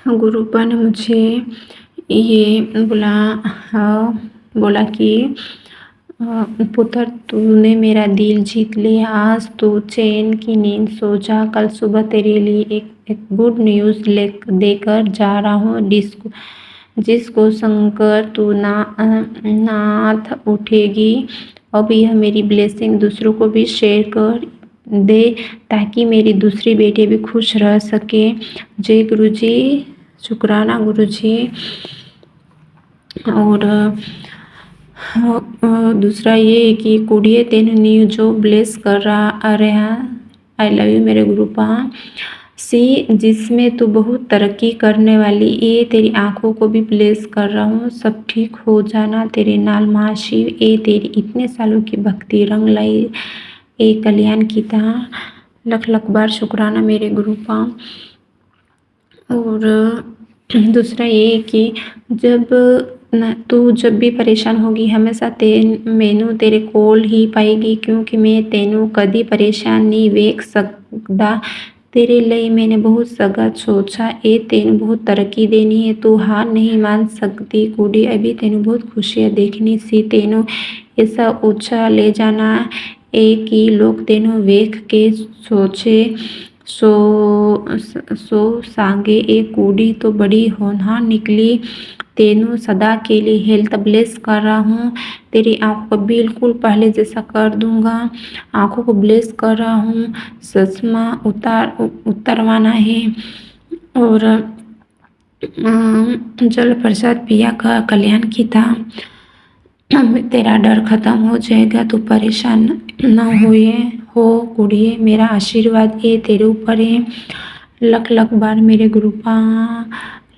D: गुरुपा ने मुझे ये बोला कि पुत्र, तूने मेरा दिल जीत लिया, आज तू चैन की नींद सो जा। कल सुबह तेरे लिए एक गुड न्यूज़ देकर जा रहा हूँ। जिसको शंकर तू नाथ उठेगी। अब यह मेरी ब्लेसिंग दूसरों को भी शेयर कर दे ताकि मेरी दूसरी बेटी भी खुश रह सके। जय गुरु जी, शुक्राना गुरु जी। और दूसरा ये है कि कुड़िए तेन न्यू जो ब्लेस कर रहा आई लव यू मेरे गुरुपा सी, जिसमें तू बहुत तरक्की करने वाली, ये तेरी आंखों को भी ब्लेस कर रहा हूँ। सब ठीक हो जाना तेरे नाल महाशिव, ये तेरी इतने सालों की भक्ति रंग लाई, ये कल्याण की था। लख लख बार शुक्राना मेरे गुरुपा। और दूसरा ये कि तू जब भी परेशान होगी हमेशा मैनू तेरे कोल ही पाएगी, क्योंकि मैं तेनू कदी परेशान नहीं वेख सकदा। तेरे लिए मैंने बहुत सगा सोचा, ये तेनू बहुत तरक्की देनी है, तू हार नहीं मान सकती कुड़ी। अभी तेनू बहुत खुशियाँ देखनी सी, तेनू ऐसा ऊंचा ले जाना है कि लोग तेनू वेख के सोचे सो सांगे ए कुड़ी तो बड़ी होनहार निकली। तेनू सदा के लिए हेल्थ ब्लेस कर रहा हूँ, तेरी आंखों को बिल्कुल पहले जैसा कर दूंगा। आंखों को ब्लेस कर रहा हूँ, चश्मा उतरवाना है। और जल प्रसाद पिया का कल्याण की था। तेरा डर खत्म हो जाएगा, तू परेशान ना हो कुड़िए, मेरा आशीर्वाद ये तेरे ऊपर है। लख लख बार मेरे गुरुपा,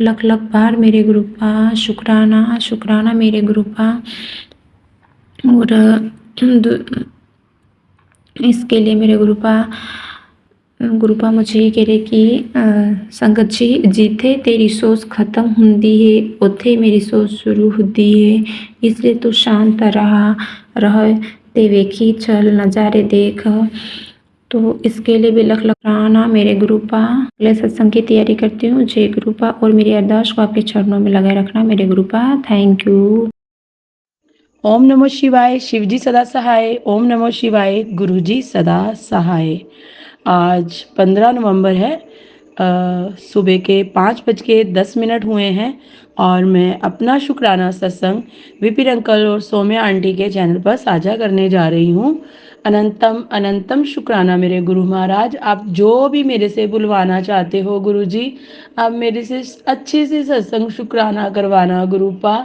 D: लख लख बार मेरे गुरुपा, शुक्राना शुक्राना मेरे गुरुपा। और इसके लिए मेरे गुरुपा मुझे ये कह रहे कि संगत जी जिथे तेरी सोच खत्म हुंदी है उथे मेरी सोच शुरू होती है, इसलिए तू शांत रह ते वेखी चल नज़ारे देख। तो इसके लिए भी लख लखाना मेरे गुरुपा। अगले सत्संग की तैयारी करती हूँ। जय गुरुपा। और मेरी अरदास को आपके चरणों में लगाए रखना मेरे गुरुपा। Thank you.
E: ओम नमो शिवाय। शिवजी सदा सहाय। ओम नमो शिवाय। गुरुजी सदा सहाय। आज 15 नवंबर है। सुबह के 5:10 हुए हैं और मैं अपना शुक्राना सत्संग विपिन अंकल और सौम्या आंटी के चैनल पर साझा करने जा रही हूँ। अनंतम अनंतम शुक्राना मेरे गुरु महाराज। आप जो भी मेरे से बुलवाना चाहते हो गुरु जी, आप मेरे से अच्छे से सत्संग शुक्राना करवाना गुरुपा।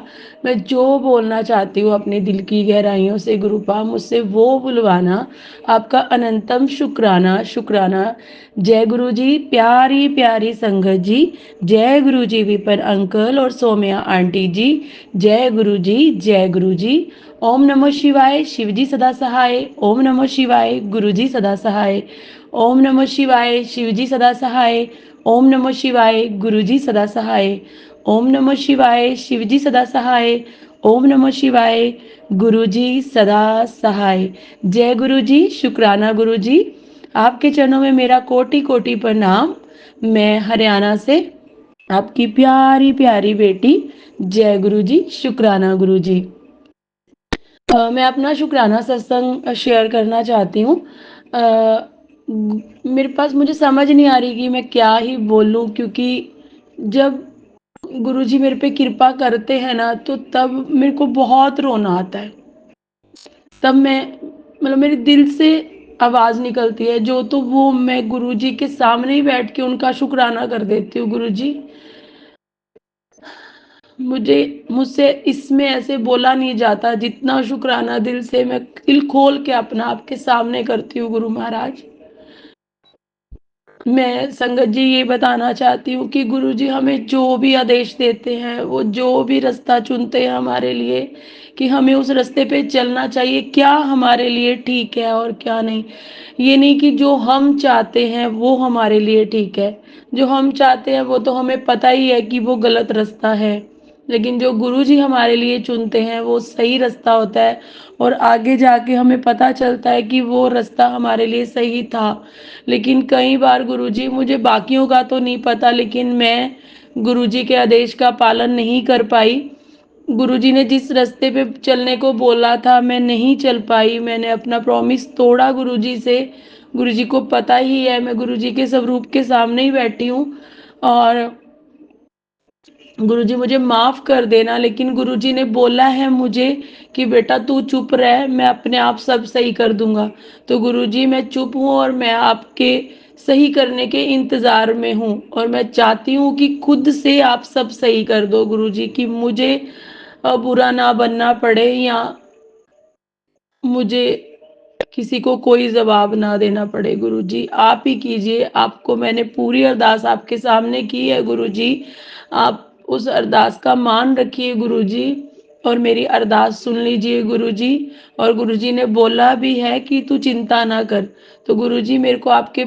E: मैं जो बोलना चाहती हूँ अपने दिल की गहराइयों से गुरुपा, मुझसे वो बुलवाना। आपका अनंतम शुक्राना शुक्राना। जय गुरु जी। प्यारी प्यारी संगत जी, जय गुरु जी विपिन अंकल और सौम्या आंटी जी, जय गुरु जी, जय गुरु जी। ओम नमः शिवाय। शिवजी सदा सहाय। ओम नमः शिवाय। गुरुजी सदा सहाय। ओम नमः शिवाय। शिवजी सदा सहाय। ओम नमः शिवाय। गुरुजी सदा सहाय। ओम नमः शिवाय। शिवजी सदा सहाय। ओम नमः शिवाय। गुरुजी सदा सहाय। जय गुरु जी। शुक्राना गुरु जी। आपके चरणों में मेरा कोटि कोटि प्रणाम। मैं हरियाणा से आपकी प्यारी प्यारी बेटी। जय गुरु जी। शुक्राना गुरु जी। मैं अपना शुक्राना सत्संग शेयर करना चाहती हूँ। मेरे पास मुझे समझ नहीं आ रही कि मैं क्या ही बोलूँ, क्योंकि जब गुरुजी मेरे पे कृपा करते हैं ना तो तब मेरे को बहुत रोना आता है। तब मैं मेरे दिल से आवाज़ निकलती है जो, तो वो मैं गुरुजी के सामने ही बैठ के उनका शुक्राना कर देती हूँ। गुरुजी मुझसे इसमें ऐसे बोला नहीं जाता जितना शुक्राना दिल से मैं दिल खोल के अपना आपके सामने करती हूँ गुरु महाराज। मैं संगत जी ये बताना चाहती हूँ कि गुरुजी हमें जो भी आदेश देते हैं, वो जो भी रास्ता चुनते हैं हमारे लिए, कि हमें उस रास्ते पे चलना चाहिए, क्या हमारे लिए ठीक है और क्या नहीं। ये नहीं कि जो हम चाहते हैं वो हमारे लिए ठीक है। जो हम चाहते हैं वो तो हमें पता ही है कि वो गलत रास्ता है, लेकिन जो गुरुजी हमारे लिए चुनते हैं वो सही रास्ता होता है। और आगे जाके हमें पता चलता है कि वो रास्ता हमारे लिए सही था। लेकिन कई बार गुरुजी, मुझे बाकियों का तो नहीं पता, लेकिन मैं गुरुजी के आदेश का पालन नहीं कर पाई। गुरुजी ने जिस रास्ते पे चलने को बोला था मैं नहीं चल पाई। मैंने अपना प्रॉमिस तोड़ा गुरुजी से। गुरुजी को पता ही है, मैं गुरुजी के स्वरूप के सामने ही बैठी हूँ। और गुरुजी मुझे माफ़ कर देना, लेकिन गुरुजी ने बोला है मुझे कि बेटा तू चुप रह, मैं अपने आप सब सही कर दूँगा। तो गुरुजी मैं चुप हूँ और मैं आपके सही करने के इंतज़ार में हूँ और मैं चाहती हूँ कि खुद से आप सब सही कर दो गुरुजी, कि मुझे बुरा ना बनना पड़े या मुझे किसी को कोई जवाब ना देना पड़े। गुरुजी आप ही कीजिए, आपको मैंने पूरी अरदास आपके सामने की है गुरुजी, आप उस अरदास का मान रखिए गुरुजी और मेरी अरदास सुन लीजिए गुरुजी। और गुरुजी ने बोला भी है कि तू चिंता ना कर। तो गुरुजी मेरे को आपके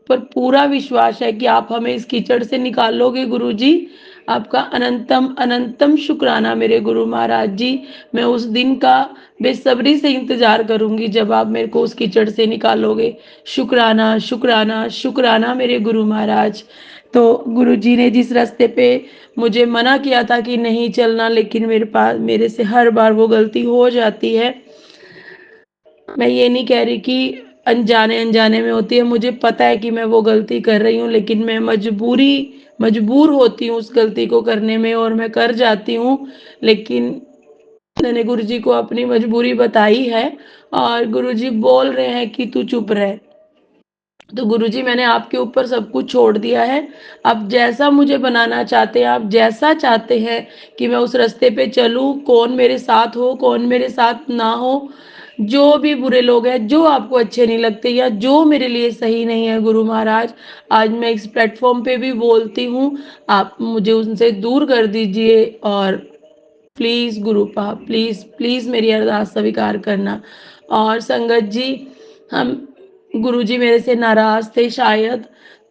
E: पर पूरा विश्वास है कि आप हमें इस कीचड़ से निकालोगे गुरुजी। आपका अनंतम अनंतम शुक्राना मेरे गुरु महाराज जी। मैं उस दिन का बेसब्री से इंतज़ार करूँगी जब आप मेरे को उस कीचड़ से निकालोगे। शुक्राना, शुक्राना, शुक्राना मेरे गुरु महाराज। तो गुरुजी ने जिस रास्ते पे मुझे मना किया था कि नहीं चलना, लेकिन मेरे से हर बार वो गलती हो जाती है। मैं ये नहीं कह रही कि अनजाने-अनजाने में होती है, मुझे पता है कि मैं वो गलती कर रही हूँ, लेकिन मैं मजबूर होती हूँ उस गलती को करने में और मैं कर जाती हूँ। लेकिन मैंने गुरुजी को अपनी मजबूरी बताई है और गुरुजी बोल रहे हैं कि तू चुप रह। तो गुरुजी मैंने आपके ऊपर सब कुछ छोड़ दिया है। आप जैसा मुझे बनाना चाहते हैं, आप जैसा चाहते हैं कि मैं उस रास्ते पे चलूँ, कौन मेरे साथ हो, कौन मेरे साथ ना हो, जो भी बुरे लोग हैं, जो आपको अच्छे नहीं लगते या जो मेरे लिए सही नहीं है गुरु महाराज, आज मैं इस प्लेटफ़ॉर्म पे भी बोलती हूँ, आप मुझे उनसे दूर कर दीजिए और प्लीज़ गुरुपा प्लीज़, प्लीज़ मेरी अरदास स्वीकार करना। और संगत जी, हम गुरुजी मेरे से नाराज़ थे शायद,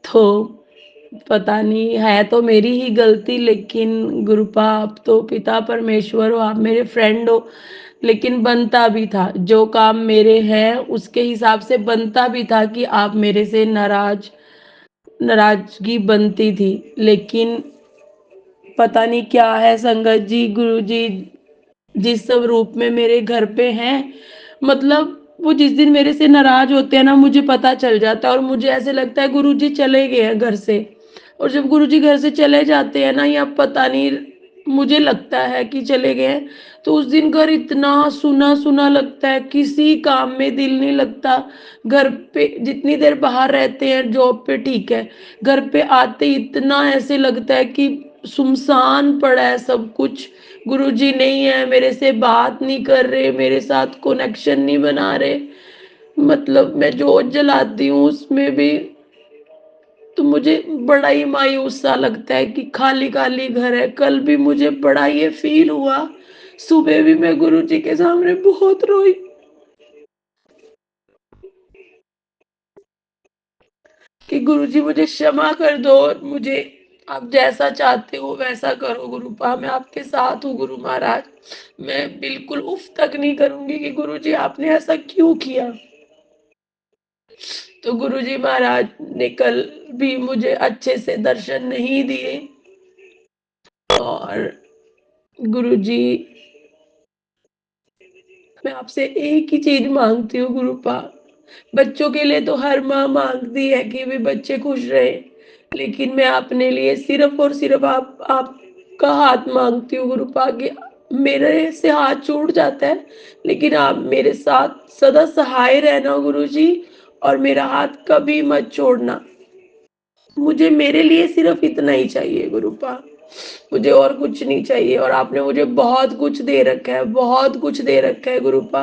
E: तो पता नहीं है तो मेरी ही गलती, लेकिन गुरुपा आप तो पिता परमेश्वर हो, आप मेरे फ्रेंड हो, लेकिन बनता भी था, जो काम मेरे हैं उसके हिसाब से बनता भी था कि आप मेरे से नाराज़गी बनती थी। लेकिन पता नहीं क्या है संगत जी, गुरुजी जिस सब रूप में मेरे घर पे हैं, मतलब वो जिस दिन मेरे से नाराज़ होते हैं ना, मुझे पता चल जाता है और मुझे ऐसे लगता है गुरुजी चले गए हैं घर से। और जब गुरुजी घर से चले जाते हैं ना, या पता नहीं मुझे लगता है कि चले गए हैं, तो उस दिन घर इतना सूना-सूना लगता है, किसी काम में दिल नहीं लगता। घर पे जितनी देर बाहर रहते हैं जॉब पे ठीक है, घर पे आते ही इतना ऐसे लगता है कि सुनसान पड़ा है सब कुछ। गुरुजी नहीं है, मेरे से बात नहीं कर रहे, मेरे साथ कनेक्शन नहीं बना रहे। मतलब मैं जोत जलाती हूँ उसमें भी, तो मुझे बड़ा ही मायूस सा लगता है कि खाली-खाली घर है। कल भी मुझे बड़ा ये फ़ील हुआ, सुबह भी मैं गुरुजी के सामने बहुत रोई कि गुरुजी मुझे क्षमा कर दो और मुझे आप जैसा चाहते हो वैसा करो गुरुपा, मैं आपके साथ हूँ गुरु महाराज। मैं बिल्कुल उफ़ तक नहीं करूँगी कि गुरुजी आपने ऐसा क्यों किया? तो गुरुजी महाराज ने कल भी मुझे अच्छे से दर्शन नहीं दिए और गुरुजी, मैं आपसे एक ही चीज़ माँगती हूँ गुरुपा, बच्चों के लिए तो हर माँ माँगती है कि भी बच्चे खुश रहें, लेकिन मैं अपने लिए सिर्फ़ और सिर्फ़ आपका हाथ माँगती हूँ गुरुपा कि मेरे से हाथ छूट जाता है, लेकिन आप मेरे साथ सदा सहाय रहना गुरुजी और मेरा हाथ कभी मत छोड़ना। मुझे मेरे लिए सिर्फ़ इतना ही चाहिए गुरुपा, मुझे और कुछ नहीं चाहिए और आपने मुझे बहुत कुछ दे रखा है, बहुत कुछ दे रखा है गुरुपा।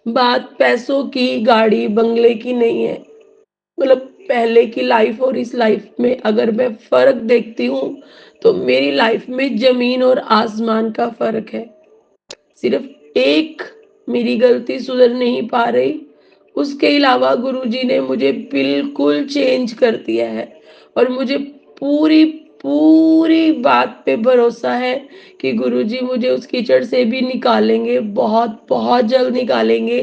E: बात पैसों की, गाड़ी, बंगले की नहीं है। मतलब पहले की लाइफ़ और इस लाइफ़ में अगर मैं फ़र्क देखती हूँ, तो मेरी लाइफ़ में ज़मीन और आसमान का फ़र्क है। सिर्फ़ एक मेरी गलती सुधर नहीं पा रही, उसके अलावा गुरुजी ने मुझे बिल्कुल चेंज कर दिया है और मुझे पूरी पूरी बात पे भरोसा है कि गुरुजी मुझे उस कीचड़ से भी निकालेंगे, बहुत बहुत जल्द निकालेंगे।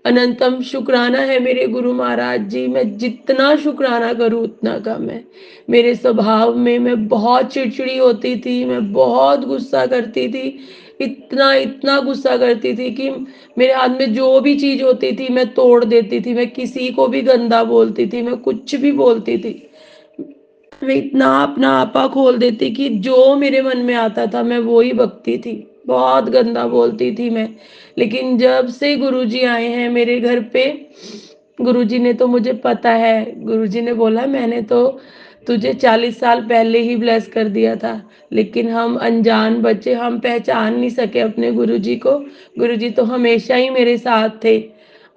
E: अनंतम शुक्राना है मेरे गुरु महाराज जी, मैं जितना शुक्राना करूँ उतना कम है। मेरे स्वभाव में मैं बहुत चिड़चिड़ी होती थी, मैं बहुत गुस्सा करती थी, इतना गुस्सा करती थी कि मेरे हाथ में जो भी चीज़ होती थी मैं तोड़ देती थी, मैं किसी को भी गंदा बोलती थी, मैं कुछ भी बोलती थी। मैं इतना अपना आपा खोल देती कि जो मेरे मन में आता था मैं वो ही बकती थी। बहुत गंदा बोलती थी मैं। लेकिन जब से गुरुजी आए हैं मेरे घर पे, गुरुजी ने तो मुझे पता है, गुरुजी ने बोला मैंने तो तुझे 40 साल पहले ही ब्लेस कर दिया था। लेकिन हम अनजान बच्चे, हम पहचान नहीं सके अपने गुरुजी को। गुरुजी तो हमेशा ही मेरे साथ थे।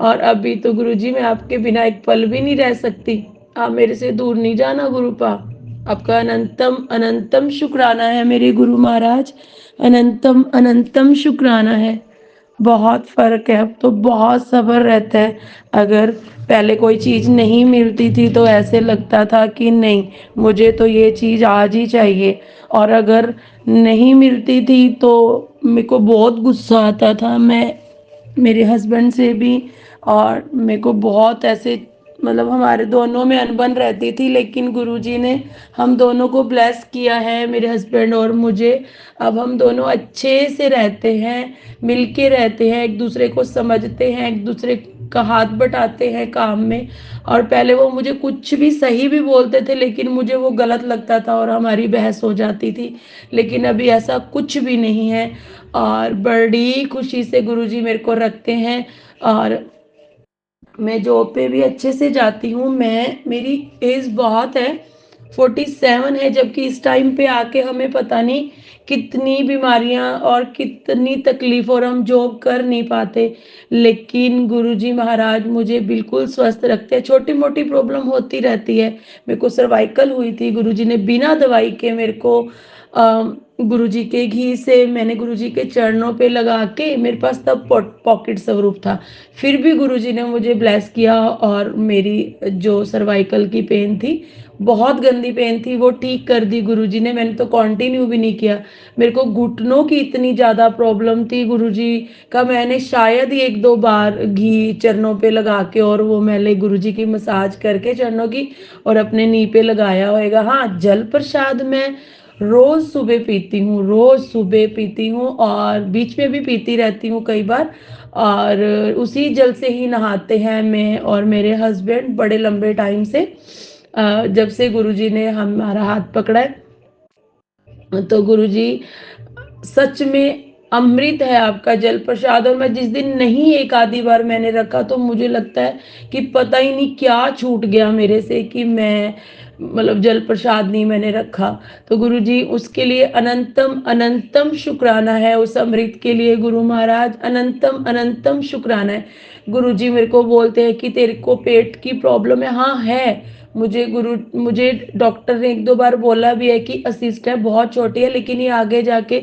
E: और अभी तो गुरुजी मैं आपके बिना एक पल भी नहीं रह सकती। आप मेरे से दूर नहीं जाना गुरुपा। आपका अनंतम अनंतम शुक्राना है मेरे गुरु महाराज। अनंतम अनंतम शुक्राना है। बहुत फ़र्क है, अब तो बहुत सब्र रहता है। अगर पहले कोई चीज़ नहीं मिलती थी तो ऐसे लगता था कि नहीं, मुझे तो ये चीज़ आज ही चाहिए। और अगर नहीं मिलती थी तो मेरे को बहुत गुस्सा आता था। मैं मेरे हस्बैंड से भी, और मेरे को बहुत ऐसे, मतलब हमारे दोनों में अनबन रहती थी। लेकिन गुरुजी ने हम दोनों को ब्लेस किया है, मेरे हस्बैंड और मुझे। अब हम दोनों अच्छे से रहते हैं, मिलके रहते हैं, एक दूसरे को समझते हैं, एक दूसरे का हाथ बटाते हैं काम में। और पहले वो मुझे कुछ भी सही भी बोलते थे लेकिन मुझे वो गलत लगता था और हमारी बहस हो जाती थी। लेकिन अभी ऐसा कुछ भी नहीं है और बड़ी खुशी से गुरुजी मेरे को रखते हैं। और मैं जॉब पे भी अच्छे से जाती हूँ। मेरी एज बहुत है, 47 है, जबकि इस टाइम पे आके हमें पता नहीं कितनी बीमारियां और कितनी तकलीफ, और हम जॉब कर नहीं पाते। लेकिन गुरुजी महाराज मुझे बिल्कुल स्वस्थ रखते हैं। छोटी मोटी प्रॉब्लम होती रहती है। मेरे को सर्वाइकल हुई थी, गुरुजी ने बिना दवाई के मेरे को गुरुजी के घी से, मैंने गुरुजी के चरणों पे लगा के, मेरे पास तब पॉकेट स्वरूप था, फिर भी गुरुजी ने मुझे ब्लेस किया और मेरी जो सर्वाइकल की पेन थी, बहुत गंदी पेन थी, वो ठीक कर दी गुरुजी ने। मैंने तो कंटिन्यू भी नहीं किया। मेरे को घुटनों की इतनी ज़्यादा प्रॉब्लम थी, गुरुजी का मैंने शायद ही 1-2 बार घी चरणों पे लगा के, और वो मैंने गुरुजी की मसाज करके चरणों की और अपने नी पे लगाया होएगा। हाँ, जल प्रसाद मैं रोज सुबह पीती हूँ, रोज सुबह पीती हूँ और बीच में भी पीती रहती हूँ कई बार। और उसी जल से ही नहाते हैं मैं और मेरे हस्बैंड बड़े लंबे टाइम से। जब से गुरुजी ने हमारा हाथ पकड़ा है, तो गुरुजी सच में अमृत है आपका जल प्रसाद। और मैं जिस दिन नहीं, एक आधी बार मैंने रखा तो मुझे लगता है कि पता ही नहीं क्या छूट गया मेरे से कि मैं, मतलब जल प्रसाद नहीं मैंने रखा। तो गुरुजी उसके लिए अनंतम अनंतम शुक्राना है, उस अमृत के लिए गुरु महाराज अनंतम अनंतम शुक्राना है। गुरुजी मेरे को बोलते हैं कि तेरे को पेट की प्रॉब्लम है। हाँ है, मुझे डॉक्टर ने 1-2 बार बोला भी है कि असिस्ट है, बहुत छोटी है, लेकिन ये आगे जाके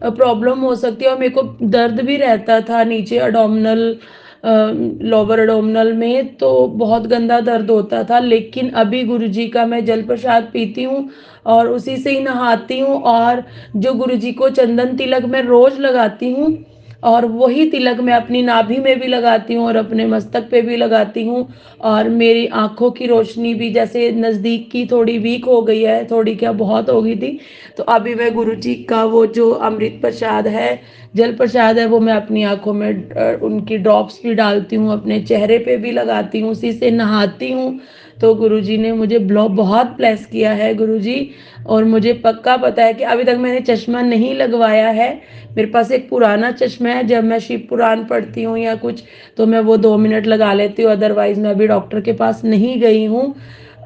E: प्रॉब्लम हो सकती है। और मेरे को दर्द भी रहता था नीचे एडोमिनल, लोअर एडोमिनल में तो बहुत गंदा दर्द होता था। लेकिन अभी गुरुजी का मैं जल प्रसाद पीती हूँ और उसी से ही नहाती हूँ। और जो गुरुजी को चंदन तिलक मैं रोज लगाती हूँ, और वही तिलक मैं अपनी नाभि में भी लगाती हूँ और अपने मस्तक पे भी लगाती हूँ। और मेरी आंखों की रोशनी भी जैसे नज़दीक की थोड़ी वीक हो गई है, थोड़ी क्या बहुत हो गई थी, तो अभी मैं गुरुजी का वो जो अमृत प्रसाद है, जल प्रसाद है, वो मैं अपनी आंखों में उनकी ड्रॉप्स भी डालती हूँ, अपने चेहरे पे भी लगाती हूँ, उसी से नहाती हूँ। तो गुरुजी ने मुझे बहुत ब्लेस किया है गुरुजी। और मुझे पक्का पता है कि अभी तक मैंने चश्मा नहीं लगवाया है। मेरे पास एक पुराना चश्मा है, जब मैं शिव पुराण पढ़ती हूँ या कुछ तो मैं वो 2 मिनट लगा लेती हूँ, अदरवाइज मैं अभी डॉक्टर के पास नहीं गई हूँ।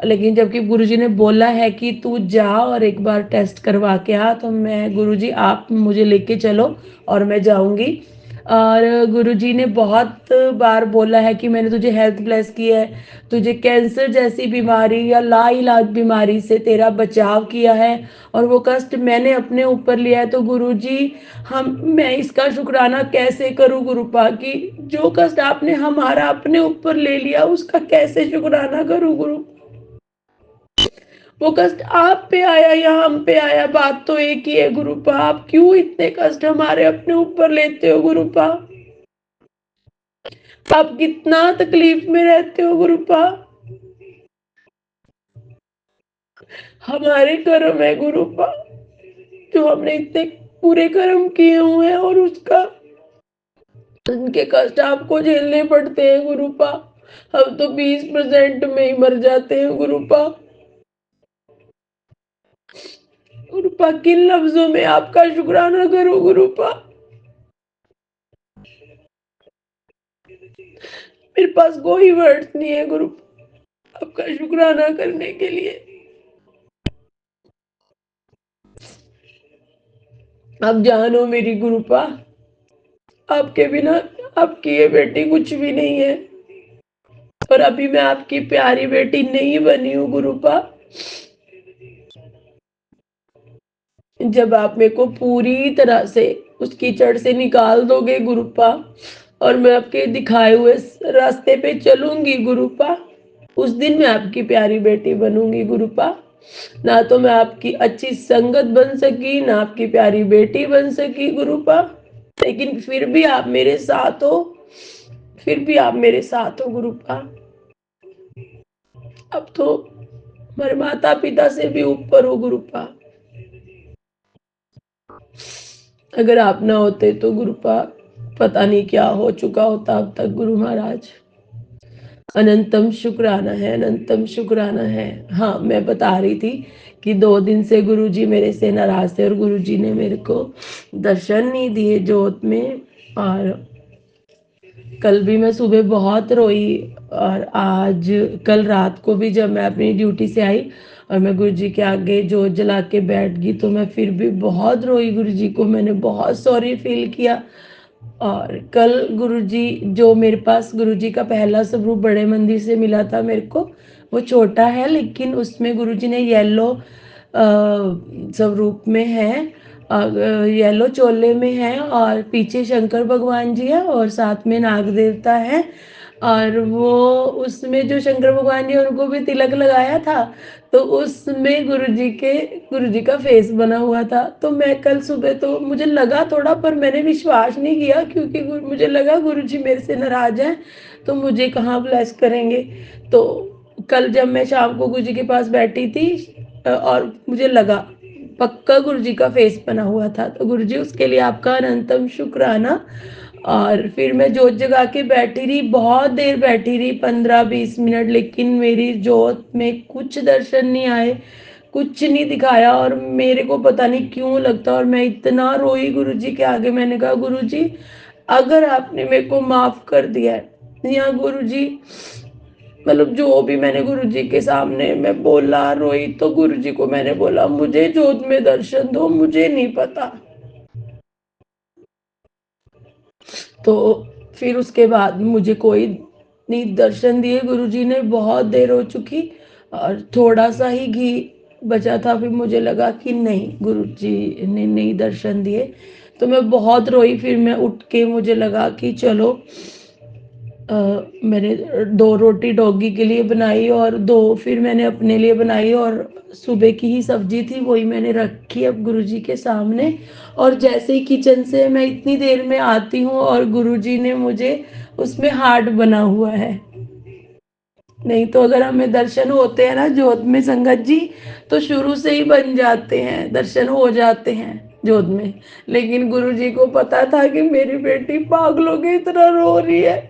E: लेकिन जबकि गुरुजी ने बोला है कि तू जा और एक बार टेस्ट करवा के आ, तो मैं, गुरुजी आप मुझे लेके चलो और मैं जाऊंगी। और गुरुजी ने बहुत बार बोला है कि मैंने तुझे हेल्थ ब्लेस की है, तुझे कैंसर जैसी बीमारी या लाइलाज बीमारी से तेरा बचाव किया है, और वो कष्ट मैंने अपने ऊपर लिया है। तो गुरुजी, मैं इसका शुक्राना कैसे करूं गुरुपा, कि जो कष्ट आपने हमारा अपने ऊपर ले लिया उसका कैसे शुक्राना करूं गुरु। वो कष्ट आप पे आया या हम पे आया, बात तो एक ही है गुरुपा। आप क्यों इतने कष्ट हमारे अपने ऊपर लेते हो गुरुपा? आप कितना तकलीफ में रहते हो गुरुपा? हमारे कर्म है गुरुपा, जो हमने इतने पूरे कर्म किए हुए हैं और उसका, उनके कष्ट आपको झेलने पड़ते हैं गुरुपा। हम तो 20% में ही मर जाते हैं गुरुपा। गुरुपा किन लफ्जों में आपका शुक्राना करूं गुरुपा। मेरे पास कोई वर्ड्स नहीं है गुरु आपका शुक्राना करने के लिए। आप जानो मेरी गुरुपा, आपके बिना आपकी ये बेटी कुछ भी नहीं है और अभी मैं आपकी प्यारी बेटी नहीं बनी हूँ गुरुपा। जब आप मेरे को पूरी तरह से उस कीचड़ से निकाल दोगे गुरुपा और मैं आपके दिखाए हुए रास्ते पे चलूंगी गुरुपा, उस दिन मैं आपकी प्यारी बेटी बनूंगी गुरुपा। ना तो मैं आपकी अच्छी संगत बन सकी, ना आपकी प्यारी बेटी बन सकी गुरुपा, लेकिन फिर भी आप मेरे साथ हो, फिर भी आप मेरे साथ हो गुरुपा। अब तो हमारे माता पिता से भी ऊपर हो गुरुपा। अगर आप ना होते तो गुरुपा पता नहीं क्या हो चुका होता अब तक गुरु महाराज। अनंतम शुक्राना है, अनंतम शुक्राना है। हाँ, मैं बता रही थी कि 2 दिन से गुरुजी मेरे से नाराज थे और गुरुजी ने मेरे को दर्शन नहीं दिए जोत में। और कल भी मैं सुबह बहुत रोई और आज कल रात को भी जब मैं अपनी ड्यूटी से आई और मैं गुरुजी के आगे जोत जला के बैठ गई तो मैं फिर भी बहुत रोई। गुरुजी को मैंने बहुत सॉरी फील किया। और कल गुरुजी जो मेरे पास गुरुजी का पहला स्वरूप बड़े मंदिर से मिला था मेरे को, वो छोटा है लेकिन उसमें गुरुजी ने येलो स्वरूप में है, येलो चोले में है और पीछे शंकर भगवान जी है और साथ में नाग देवता है। और वो उसमें जो शंकर भगवान जी उनको भी तिलक लगाया था तो उसमें गुरुजी का फेस बना हुआ था। तो मैं कल सुबह तो मुझे लगा थोड़ा, पर मैंने विश्वास नहीं किया क्योंकि मुझे लगा गुरुजी मेरे से नाराज हैं तो मुझे कहाँ ब्लेस करेंगे। तो कल जब मैं शाम को गुरुजी के पास बैठी थी और मुझे लगा पक्का गुरुजी का फेस बना हुआ था, तो गुरुजी उसके लिए आपका अनंतम शुक्राना। और फिर मैं जोत जगा के बैठी रही, बहुत देर बैठी रही, 15-20 मिनट, लेकिन मेरी जोत में कुछ दर्शन नहीं आए, कुछ नहीं दिखाया और मेरे को पता नहीं क्यों लगता और मैं इतना रोई गुरुजी के आगे। मैंने कहा गुरुजी अगर आपने मेरे को माफ कर दिया है या गुरुजी मतलब जो भी मैंने गुरुजी के सामने मैं बोला रोई, तो गुरुजी को मैंने बोला मुझे जोत में दर्शन दो, मुझे नहीं पता। तो फिर उसके बाद मुझे कोई नहीं दर्शन दिए गुरुजी ने, बहुत देर हो चुकी और थोड़ा सा ही घी बचा था। फिर मुझे लगा कि नहीं गुरुजी ने नहीं दर्शन दिए, तो मैं बहुत रोई। फिर मैं उठ के मुझे लगा कि चलो मैंने 2 रोटी डॉगी के लिए बनाई और 2 फिर मैंने अपने लिए बनाई और सुबह की ही सब्जी थी वही मैंने रखी अब गुरुजी के सामने। और जैसे ही किचन से मैं इतनी देर में आती हूँ और गुरुजी ने मुझे उसमें हार्ट बना हुआ है। नहीं तो अगर हमें दर्शन होते हैं ना जोत में संगत जी, तो शुरू से ही बन जाते हैं, दर्शन हो जाते हैं जोत में। लेकिन गुरुजी को पता था कि मेरी बेटी पागलों की तरह रो रही है।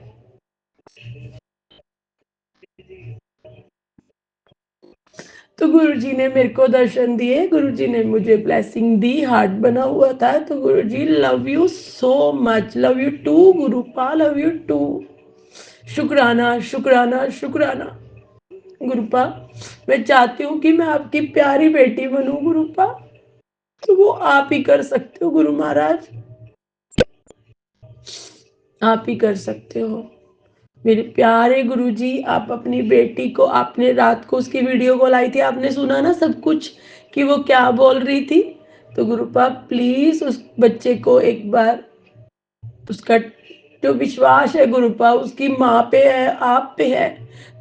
E: तो गुरुजी ने मेरे को दर्शन दिए, गुरुजी ने मुझे ब्लेसिंग दी, हार्ट बना हुआ था। तो गुरुजी love you so much, love you too गुरुपा, लव यू टू। शुक्राना शुक्राना शुक्राना गुरुपा। मैं चाहती हूँ कि मैं आपकी प्यारी बेटी बनूं गुरुपा, तो वो आप ही कर सकते हो गुरु महाराज, आप ही कर सकते हो। मेरे प्यारे गुरुजी, आप अपनी बेटी को, आपने रात को उसकी वीडियो कॉल आई थी, आपने सुना ना सब कुछ कि वो क्या बोल रही थी। तो गुरुपा प्लीज उस बच्चे को एक बार, उसका जो विश्वास है गुरुपा उसकी माँ पे है, आप पे है,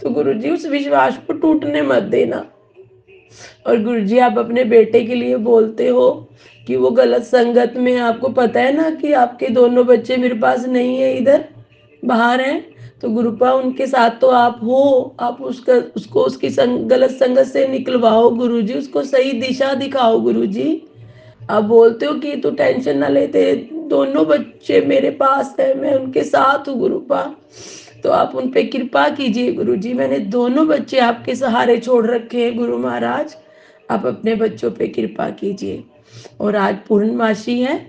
E: तो गुरुजी उस विश्वास को टूटने मत देना। और गुरुजी आप अपने बेटे के लिए बोलते हो कि वो गलत संगत में, आपको पता है ना कि आपके दोनों बच्चे मेरे पास नहीं है, इधर बाहर हैं। तो गुरुपा उनके साथ तो आप हो, आप उसको उसकी गलत संगत से निकलवाओ गुरुजी, उसको सही दिशा दिखाओ गुरुजी। आप बोलते हो कि तू टेंशन ना ले, तेरे दोनों बच्चे मेरे पास है, मैं उनके साथ हूँ गुरुपा, तो आप उन पे कृपा कीजिए गुरुजी। मैंने दोनों बच्चे आपके सहारे छोड़ रखे हैं गुरु महाराज, आप अपने बच्चों पे कृपा कीजिए। और आज पूर्णमासी है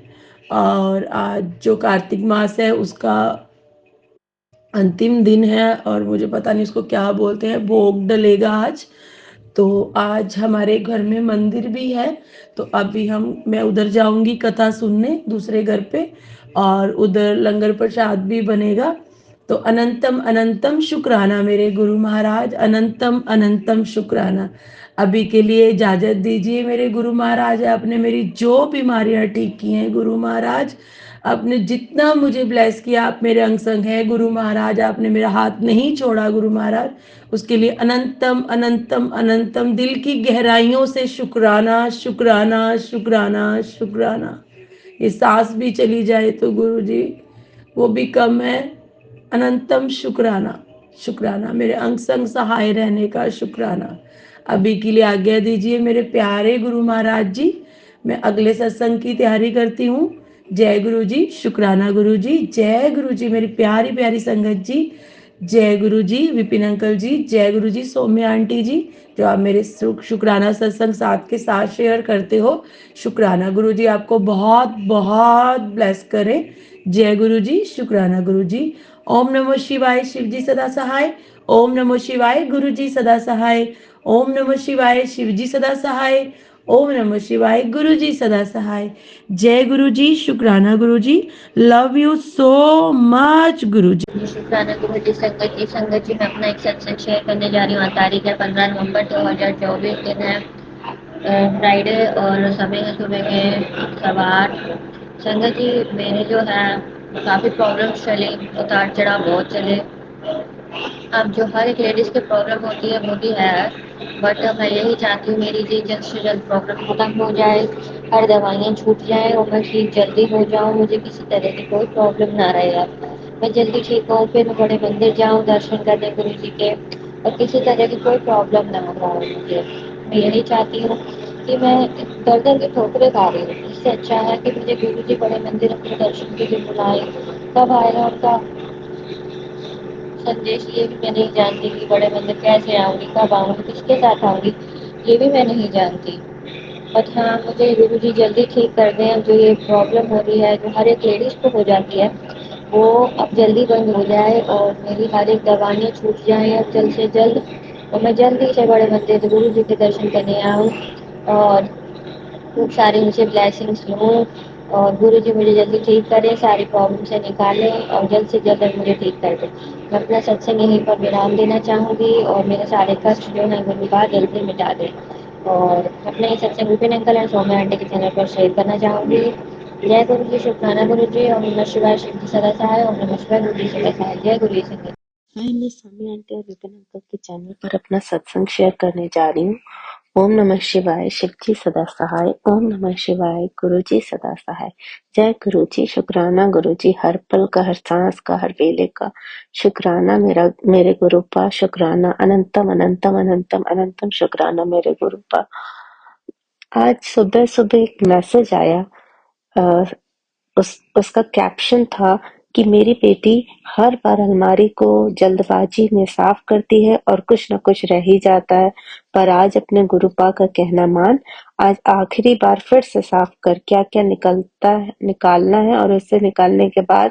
E: और आज जो कार्तिक मास है उसका अंतिम दिन है और मुझे पता नहीं उसको क्या बोलते हैं, भोग डलेगा आज। तो आज हमारे घर में मंदिर भी है, तो अभी मैं उधर जाऊंगी कथा सुनने दूसरे घर पे, और उधर लंगर प्रसाद भी बनेगा। तो अनंतम अनंतम शुक्राना मेरे गुरु महाराज, अनंतम अनंतम शुक्राना। अभी के लिए इजाजत दीजिए मेरे गुरु महाराज। आपने मेरी जो बीमारियां ठीक की हैं गुरु महाराज, आपने जितना मुझे ब्लेस किया, आप मेरे अंग संग हैं गुरु महाराज। आपने मेरा हाथ नहीं छोड़ा गुरु महाराज, उसके लिए अनंतम अनंतम अनंतम दिल की गहराइयों से शुक्राना शुक्राना शुक्राना शुक्राना। ये सांस भी चली जाए तो गुरु जी वो भी कम है। अनंतम शुक्राना शुक्राना, मेरे अंग संग सहाय रहने का शुक्राना। अभी के लिए आज्ञा दीजिए मेरे प्यारे गुरु महाराज जी, मैं अगले सत्संग की तैयारी करती हूँ। जय गुरु जी, शुक्राना गुरु जी, जय गुरु जी मेरी प्यारी प्यारी संगत जी, जय गुरु जी विपिन अंकल जी, जय गुरु जी सौम्या आंटी जी, जो आप मेरे शुक्राना सत्संग साथ के साथ शेयर करते हो। शुक्राना गुरु जी, आपको बहुत बहुत ब्लेस करें। जय गुरु जी, शुक्राना गुरु जी। ओम नमो शिवाय, शिव जी सदा सहाय। ओम नमो शिवाय, गुरु जी सदा सहाय। ओम नमो शिवाय, शिव जी सदा सहाय। ओम नमो शिवाय, गुरु जी सदा सहाय। जय गुरु जी, शुक्राना गुरु जी, लव यू सो मच गुरु जी।
F: शुक्राना गुरु जी। संगत जी मैं अपना एक सत्संग शेयर करने जा रही हूँ। तारीख है 15 नवंबर 2024, दिन है फ्राइडे और समय है सुबह के 8:15। संगत जी मेरे जो है काफ़ी प्रॉब्लम्स चले, उतार चढ़ाव बहुत चले। अब जो हर एक लेडीज़ की प्रॉब्लम होती है वो भी है, बट मैं यही चाहती हूँ मेरी जी जल्द से जल्द प्रॉब्लम खत्म हो जाए, हर दवाइयाँ छूट जाएँ और मैं ठीक जल्दी हो जाऊँ, मुझे किसी तरह की कोई प्रॉब्लम ना रहे। अब मैं जल्दी ठीक हूँ, फिर मैं बड़े मंदिर जाऊँ दर्शन करने गुरु जी के, और किसी तरह की कोई प्रॉब्लम ना हो मुझे। मैं यही चाहती हूँ कि मैं दर दर की ठोकरें खा रही हूँ, इससे अच्छा है कि मुझे गुरु जी बड़े मंदिर अपने दर्शन के लिए बुलाए। कब आएगा उनका संदेश ये भी मैं नहीं जानती कि बड़े मंदिर कैसे आऊँगी, कब आऊँगी, किसके साथ आऊँगी, ये भी मैं नहीं जानती। बट हाँ, मुझे गुरु जी जल्दी ठीक कर दें। अब जो ये प्रॉब्लम हो रही है, जो हर एक लेडीज़ को हो जाती है, वो अब जल्दी बंद हो जाए और मेरी हर एक दवाइयाँ छूट जाएँ अब जल्द से जल्द, और मैं जल्दी से बड़े मंदिर गुरु जी के दर्शन करने आऊँ और खूब सारी उनसे ब्लेसिंग्स लूँ, और गुरु जी मुझे जल्दी ठीक करें, सारी प्रॉब्लम से निकालें और जल्द से जल्द मुझे ठीक कर दें। मैं अपना सत्संग यहीं पर विराम देना चाहूँगी और मेरे सारे कष्ट जो हैं गुरु का जल्दी मिटा दें। और अपने ये सत्संग विपिन अंकल और सौम्या आंटी के चैनल पर शेयर करना चाहूँगी। जय गुरु जी, शुक्राना गुरु जी। ओम नमः शिवाय, शिव जी सदा सहाय। ओम नमः शिवाय, गुरु जी सदा सहाय। जय गुरु जी संगत।
G: हाय, मैं सौम्या आंटी और विपिन अंकल के चैनल पर अपना सत्संग शेयर करने जा रही हूँ। ओम नमः शिवाय, शिव जी सदा सहाय। ओम नमः शिवाय, गुरु जी सदा सहाय। जय गुरु जी, शुक्राना गुरु जी, हर पल का, हर सांस का, हर वेले का शुक्राना मेरे गुरु पा, शुक्राना अनंतम अनंतम अनंतम अनंतम शुक्राना मेरे गुरु पा। आज सुबह सुबह एक मैसेज आया, उसका कैप्शन था कि मेरी बेटी हर बार अलमारी को जल्दबाजी में साफ करती है और कुछ न कुछ रह ही जाता है, पर आज अपने गुरुपा का कहना मान, आज आखिरी बार फिर से साफ कर क्या-क्या निकालना है और उसे निकालने के बाद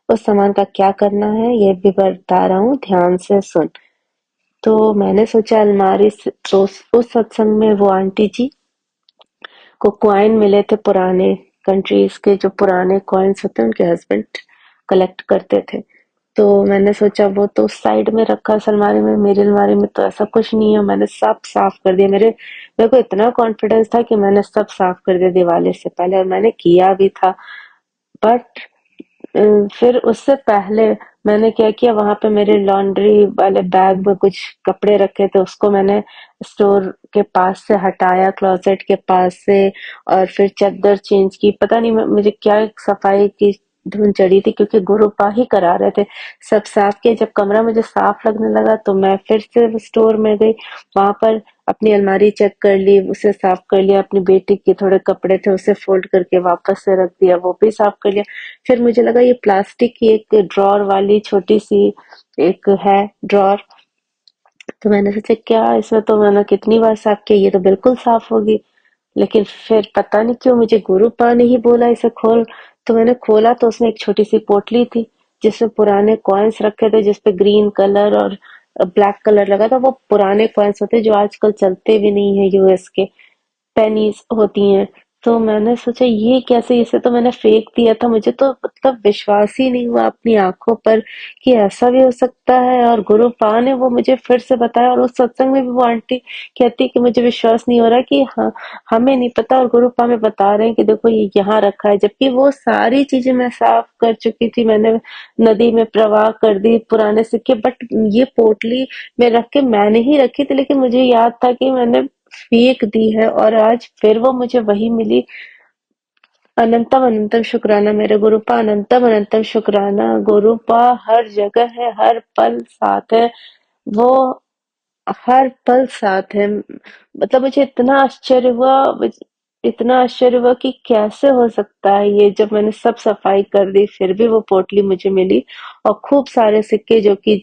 G: उस सामान का क्या करना है ये भी बता रहा हूँ, ध्यान से सुन। तो मैंने सोचा अलमारी से, तो उस सत्संग में वो आंटी जी को कॉइन मिले थे पुराने कंट्रीज के, जो पुराने कॉइन्स होते हैं उनके हस्बैंड कलेक्ट करते थे। तो मैंने सोचा वो तो उस साइड में रखा इस अलमारी में, मेरी अलमारी में तो ऐसा कुछ नहीं है। मैंने सब साफ कर दिया, मेरे को इतना कॉन्फिडेंस था कि मैंने सब साफ कर दिया दिवाली से पहले, और मैंने किया भी था। बट फिर उससे पहले मैंने क्या किया, वहां पे मेरे लॉन्ड्री वाले बैग में कुछ कपड़े रखे थे, उसको मैंने स्टोर के पास से हटाया, क्लोजेट के पास से, और फिर चादर चेंज की। पता नहीं मुझे क्या सफाई की धुन चढ़ी थी, क्योंकि गुरुपा ही करा रहे थे। सब साफ किया, जब कमरा मुझे साफ लगने लगा तो मैं फिर से स्टोर में गई, वहां पर अपनी अलमारी चेक कर ली, उसे साफ कर लिया, अपनी बेटी के थोड़े कपड़े थे उसे फोल्ड करके वापस से रख दिया, वो भी साफ कर लिया। फिर मुझे लगा ये प्लास्टिक की एक ड्रॉर वाली छोटी सी एक है ड्रॉर, तो मैंने सोचा क्या इसमें तो मैंने कितनी बार साफ किया, ये तो बिल्कुल साफ होगी। लेकिन फिर पता नहीं क्यों मुझे गुरुपा ने ही बोला इसे खोल। तो मैंने खोला तो उसमें एक छोटी सी पोटली थी जिसमें पुराने कॉइन्स रखे थे, जिसपे ग्रीन कलर और ब्लैक कलर लगा था। वो पुराने कॉइन्स होते जो आजकल चलते भी नहीं है, यूएस के पेनीज होती हैं। तो मैंने सोचा ये कैसे, इसे तो मैंने फेंक दिया था। मुझे तो मतलब विश्वास ही नहीं हुआ अपनी आंखों पर कि ऐसा भी हो सकता है। और गुरुपा ने वो मुझे फिर से बताया, और उस सत्संग में भी वो आंटी कहती कि मुझे विश्वास नहीं हो रहा कि हाँ, हमें नहीं पता और गुरुपा में बता रहे हैं कि देखो ये यहाँ रखा है, जबकि वो सारी चीजें मैं साफ कर चुकी थी। मैंने नदी में प्रवाह कर दी पुराने सिक्के, बट ये पोटली में रख के मैंने ही रखी थी, लेकिन मुझे याद था कि मैंने फेंक दी है और आज फिर वो मुझे वही मिली। अनंतम अनंतम शुक्राना मेरे गुरुपा, अनंतम अनंतम शुक्राना। गुरुपा हर जगह है, हर पल साथ है, वो हर पल साथ है। मतलब मुझे इतना आश्चर्य हुआ कि कैसे हो सकता है ये। जब मैंने सब सफाई कर दी फिर भी वो पोटली मुझे मिली, और खूब सारे सिक्के जो कि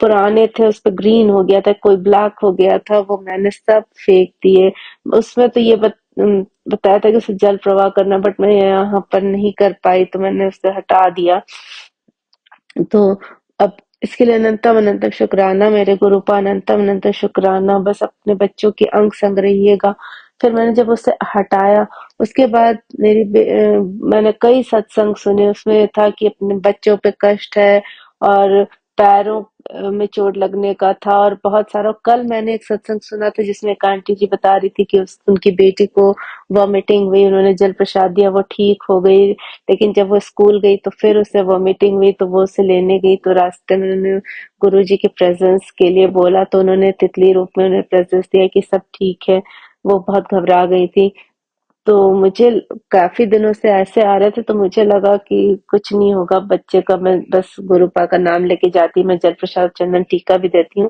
G: पुराने थे उस पे ग्रीन हो गया था, कोई ब्लैक हो गया था, वो मैंने सब फेंक दिए। उसमें तो ये बताया था कि उसे जल प्रवाह करना, बट मैं यहाँ पर नहीं कर पाई तो मैंने उसे हटा दिया। तो अब इसके लिए अनंतम अनंतम शुक्राना मेरे गुरुपा, अनंतम अनंतम शुक्राना। बस अपने बच्चों के अंग संग रहिएगा। फिर मैंने जब उसे हटाया उसके बाद मैंने कई सत्संग सुने। उसमें था कि अपने बच्चों पे कष्ट है और पैरों में चोट लगने का था और बहुत सारा। कल मैंने एक सत्संग सुना था जिसमें एक आंटी जी बता रही थी कि उनकी बेटी को वॉमिटिंग हुई, उन्होंने जल प्रसाद दिया, वो ठीक हो गई। लेकिन जब वो स्कूल गई तो फिर उसे वॉमिटिंग हुई, तो वो उसे लेने गई तो रास्ते में उन्होंने गुरुजी के प्रेजेंस के लिए बोला, तो उन्होंने तितली रूप में उन्हें प्रेजेंस दिया कि सब ठीक है। वो बहुत घबरा गई थी। तो मुझे काफी दिनों से ऐसे आ रहे थे, तो मुझे लगा कि कुछ नहीं होगा बच्चे का। मैं बस गुरुपा का नाम लेके जाती, मैं जल प्रसाद चंदन टीका भी देती हूँ।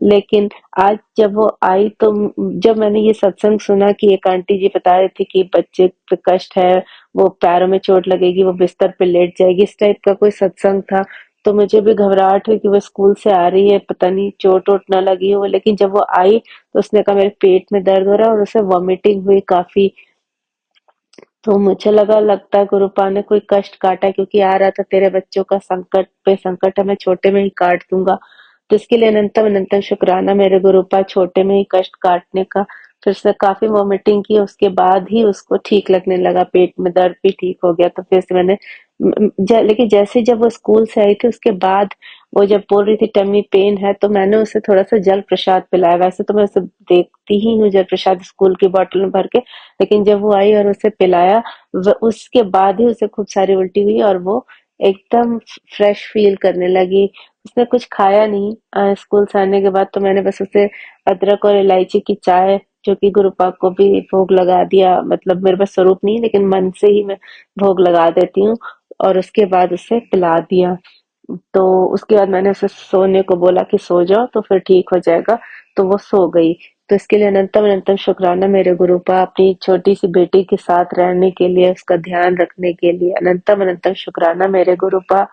G: लेकिन आज जब वो आई तो जब मैंने ये सत्संग सुना कि एक आंटी जी बता रही थी कि बच्चे पे कष्ट है, वो पैरों में चोट लगेगी, वो बिस्तर पे लेट जाएगी, इस टाइप का कोई सत्संग था। तो मुझे भी घबराहट हुई कि वो स्कूल से आ रही है, पता नहीं चोट वोट ना लगी हो। लेकिन जब वो आई तो उसने कहा मेरे पेट में दर्द हो रहा है और उसे वॉमिटिंग हुई काफी। तो मुझे लगता है गुरुपा ने कोई कष्ट काटा, क्योंकि आ रहा था तेरे बच्चों का संकट पे संकट है, मैं छोटे में ही काट दूंगा। तो इसके लिए अनंतम अनंतम शुक्राना मेरे गुरुपा, छोटे में ही कष्ट काटने का। फिर से काफी वॉमिटिंग की, उसके बाद ही उसको ठीक लगने लगा, पेट में दर्द भी ठीक हो गया। तो फिर से मैंने लेकिन जैसे जब वो स्कूल से आई थी उसके बाद वो जब बोल रही थी टमी पेन है, तो मैंने उसे थोड़ा सा जल प्रसाद पिलाया। वैसे तो मैं उसे देखती ही हूँ जल प्रसाद स्कूल की बोतल में भर के, लेकिन जब वो आई और उसे पिलाया उसके बाद ही उसे खूब सारी उल्टी हुई और वो एकदम फ्रेश फील करने लगी। उसने कुछ खाया नहीं स्कूल से आने के बाद। तो मैंने बस उसे अदरक और इलायची की चाय, जो कि गुरुपा को भी भोग लगा दिया। मतलब मेरे पास स्वरूप नहीं, लेकिन मन से ही मैं भोग लगा देती हूँ, और उसके बाद उसे पिला दिया। तो उसके बाद मैंने उसे सोने को बोला कि सो जाओ तो फिर ठीक हो जाएगा, तो वो सो गई। तो इसके लिए अनंतम अनंतम शुक्राना मेरे गुरुपा, अपनी छोटी सी बेटी के साथ रहने के लिए, उसका ध्यान रखने के लिए अनंतम अनंतम शुक्राना मेरे गुरुपा।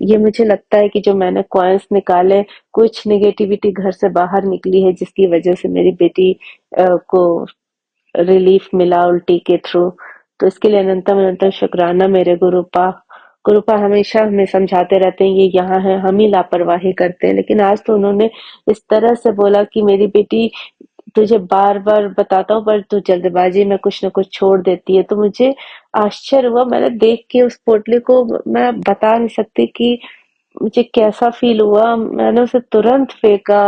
G: ये मुझे लगता है कि जो मैंने कॉइन्स निकाले, कुछ नेगेटिविटी घर से बाहर निकली है, जिसकी वजह से मेरी बेटी को रिलीफ मिला उल्टी के थ्रू। तो इसके लिए अनंतम अनंतम शुक्राना मेरे गुरुपा। गुरुपा हमेशा हमें समझाते रहते हैं ये यहाँ है, हम ही लापरवाही करते हैं। लेकिन आज तो उन्होंने इस तरह से बोला कि मेरी बेटी, तुझे बार बार बताता हूँ पर तू जल्दबाजी में कुछ न कुछ छोड़ देती है। तो मुझे आश्चर्य हुआ, मैंने देख के उस पोटली को, मैं बता नहीं सकती कि मुझे कैसा फील हुआ। मैंने उसे तुरंत फेंका,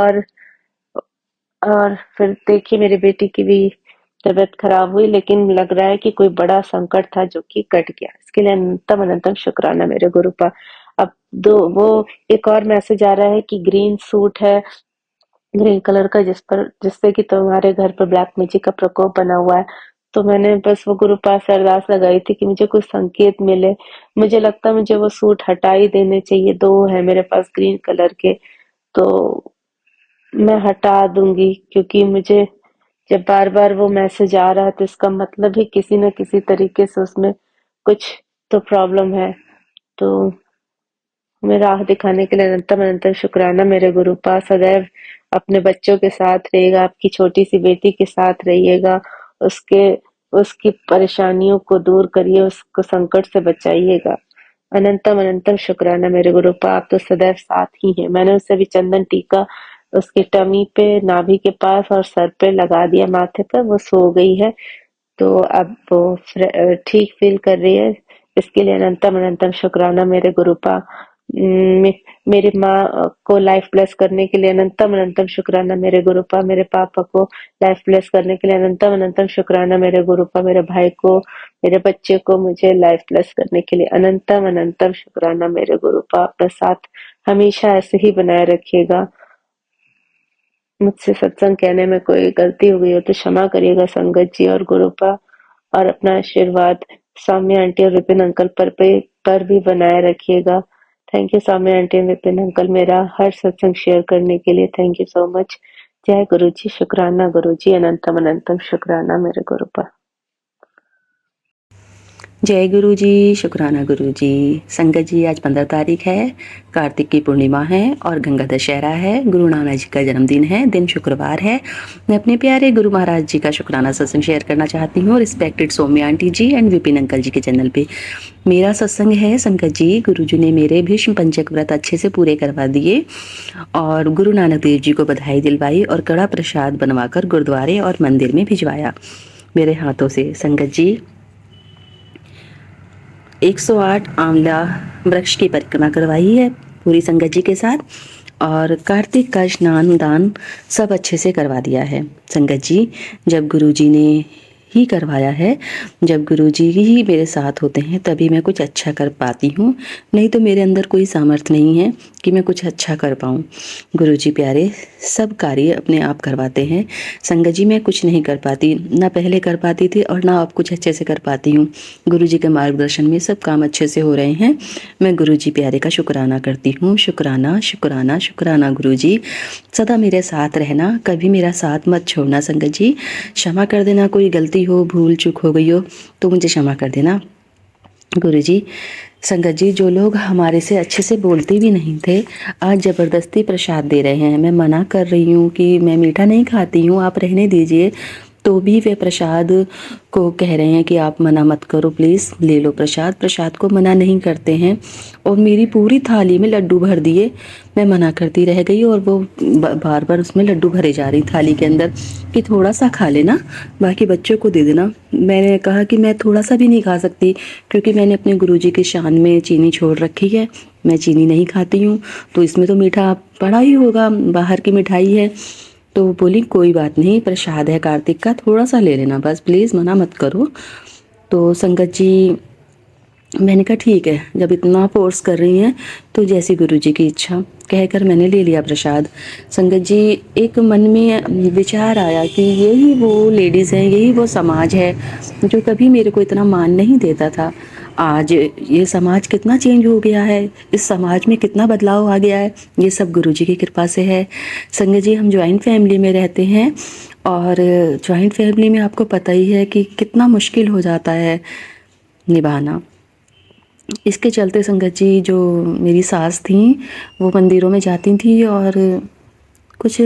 G: और फिर देखिए मेरी बेटी की भी तबीयत खराब हुई, लेकिन लग रहा है कि कोई बड़ा संकट था जो कि कट गया। इसके लिए अनंतम अनंतम शुक्राना मेरे गुरुपा। अब दो वो एक और मैसेज आ रहा है कि ग्रीन सूट है, ग्रीन कलर का, जिससे कि तुम्हारे घर पर ब्लैक मैजिक का प्रकोप बना हुआ है। तो मैंने बस वो गुरुपा से अरदास लगाई थी कि मुझे कुछ संकेत मिले। मुझे लगता है मुझे वो सूट हटा ही देने चाहिए, दो है मेरे पास ग्रीन कलर के, तो मैं हटा दूंगी। क्योंकि मुझे जब बार बार वो मैसेज आ रहा है तो इसका मतलब ही किसी न किसी तरीके से उसमें कुछ तो प्रॉब्लम है। तो हमें राह दिखाने के लिए अनंतम अनंतम शुक्राना मेरे गुरुपा। सदैव अपने बच्चों के साथ रहिएगा, आपकी छोटी सी बेटी के साथ रहिएगा, उसके उसकी परेशानियों को दूर करिए, उसको संकट से बचाइएगा। अनंतम अनंतम शुक्राना मेरे गुरुपा, आप तो सदैव साथ ही हैं। मैंने उससे भी चंदन टीका उसके टमी पे, नाभि के पास और सर पे लगा दिया, माथे पर। वो सो गई है, तो अब वो ठीक फील कर रही है। इसके लिए अनंतम अनंतम शुक्राना मेरे गुरुपा। मेरी माँ को लाइफ ब्लेस करने के लिए अनंतम अनंतम शुक्राना मेरे गुरुपा। मेरे पापा को लाइफ ब्लेस करने के लिए अनंतम अनंतम शुक्राना मेरे गुरुपा। मेरे भाई को, मेरे बच्चे को मुझे लाइफ ब्लेस करने के लिए अनंतम अनंतम शुक्राना मेरे गुरुपा। अपना साथ हमेशा ऐसे ही बनाए रखिएगा। मुझसे सत्संग कहने में कोई गलती हो गई हो तो क्षमा करिएगा संगत जी और गुरुपा। और अपना आशीर्वाद सौम्या आंटी और विपिन अंकल पर भी बनाए रखिएगा। थैंक यू सौम्या आंटी और विपिन अंकल, मेरा हर सत्संग शेयर करने के लिए। Thank you so much. जय गुरु जी, शुक्राना गुरु जी, अनंतम अनंतम शुक्राना मेरे गुरुपा।
H: जय गुरु जी, शुक्राना गुरु जी। संगत जी, आज 15 तारीख है, कार्तिक की पूर्णिमा है और गंगा दशहरा है। गुरु नानक जी का जन्मदिन है, दिन शुक्रवार है। मैं अपने प्यारे गुरु महाराज जी का शुक्राना सत्संग शेयर करना चाहती हूँ respected Saumya aunty ji and Vipin uncle ji के चैनल पे। मेरा सत्संग है संगत जी, गुरु जी ने मेरे भीष्म पंचक व्रत अच्छे से पूरे करवा दिए और गुरु नानक देव जी को बधाई दिलवाई और कड़ा प्रसाद बनवाकर गुरुद्वारे और मंदिर में भिजवाया मेरे हाथों से। संगत जी, 108 आंवला वृक्ष की परिक्रमा करवाई है पूरी संगत जी के साथ और कार्तिक का स्नान दान सब अच्छे से करवा दिया है। संगत जी, जब गुरु जी ने ही करवाया है, जब गुरु जी ही मेरे साथ होते हैं तभी मैं कुछ अच्छा कर पाती हूँ, नहीं तो मेरे अंदर कोई सामर्थ्य नहीं है कि मैं कुछ अच्छा कर पाऊँ। गुरु जी प्यारे सब कार्य अपने आप करवाते हैं। संगत जी, मैं कुछ नहीं कर पाती, ना पहले कर पाती थी और ना अब कुछ अच्छे से कर पाती हूँ। गुरु जी के मार्गदर्शन में सब काम अच्छे से हो रहे हैं। मैं गुरु जी प्यारे का शुक्राना करती हूँ। शुक्राना शुक्राना शुक्राना गुरु जी, सदा मेरे साथ रहना, कभी मेरा साथ मत छोड़ना। संगत जी, क्षमा कर देना, कोई गलती हो, भूल चूक हो गई हो तो मुझे क्षमा कर देना गुरु जी। संगत जी, जो लोग हमारे से अच्छे से बोलते भी नहीं थे, आज ज़बरदस्ती प्रसाद दे रहे हैं। मैं मना कर रही हूँ कि मैं मीठा नहीं खाती हूँ, आप रहने दीजिए, तो भी वे प्रसाद को कह रहे हैं कि आप मना मत करो, प्लीज़ ले लो प्रसाद। प्रसाद को मना नहीं करते हैं और मेरी पूरी थाली में लड्डू भर दिए। मैं मना करती रह गई और वो बार बार उसमें लड्डू भरे जा रही थाली के अंदर कि थोड़ा सा खा लेना, बाकी बच्चों को दे देना। मैंने कहा कि मैं थोड़ा सा भी नहीं खा सकती क्योंकि मैंने अपने गुरुजी के शान में चीनी छोड़ रखी है, मैं चीनी नहीं खाती हूँ, तो इसमें तो मीठा पड़ा ही होगा, बाहर की मिठाई है। तो बोली कोई बात नहीं, प्रसाद है कार्तिक का, थोड़ा सा ले लेना बस, प्लीज़ मना मत करो। तो संगत जी, मैंने कहा ठीक है, जब इतना फोर्स कर रही हैं तो जैसी गुरु जी की इच्छा कहकर मैंने ले लिया प्रसाद। संगत जी, एक मन में विचार आया कि यही वो लेडीज़ हैं, यही वो समाज है जो कभी मेरे को इतना मान नहीं देता था। आज ये समाज कितना चेंज हो गया है, इस समाज में कितना बदलाव आ गया है, ये सब गुरुजी की कृपा से है। संगत जी, हम जॉइंट फैमिली में रहते हैं और जॉइंट फैमिली में आपको पता ही है कि कितना मुश्किल हो जाता है निभाना। इसके चलते संगत जी, जो मेरी सास थी वो मंदिरों में जाती थी और कुछ,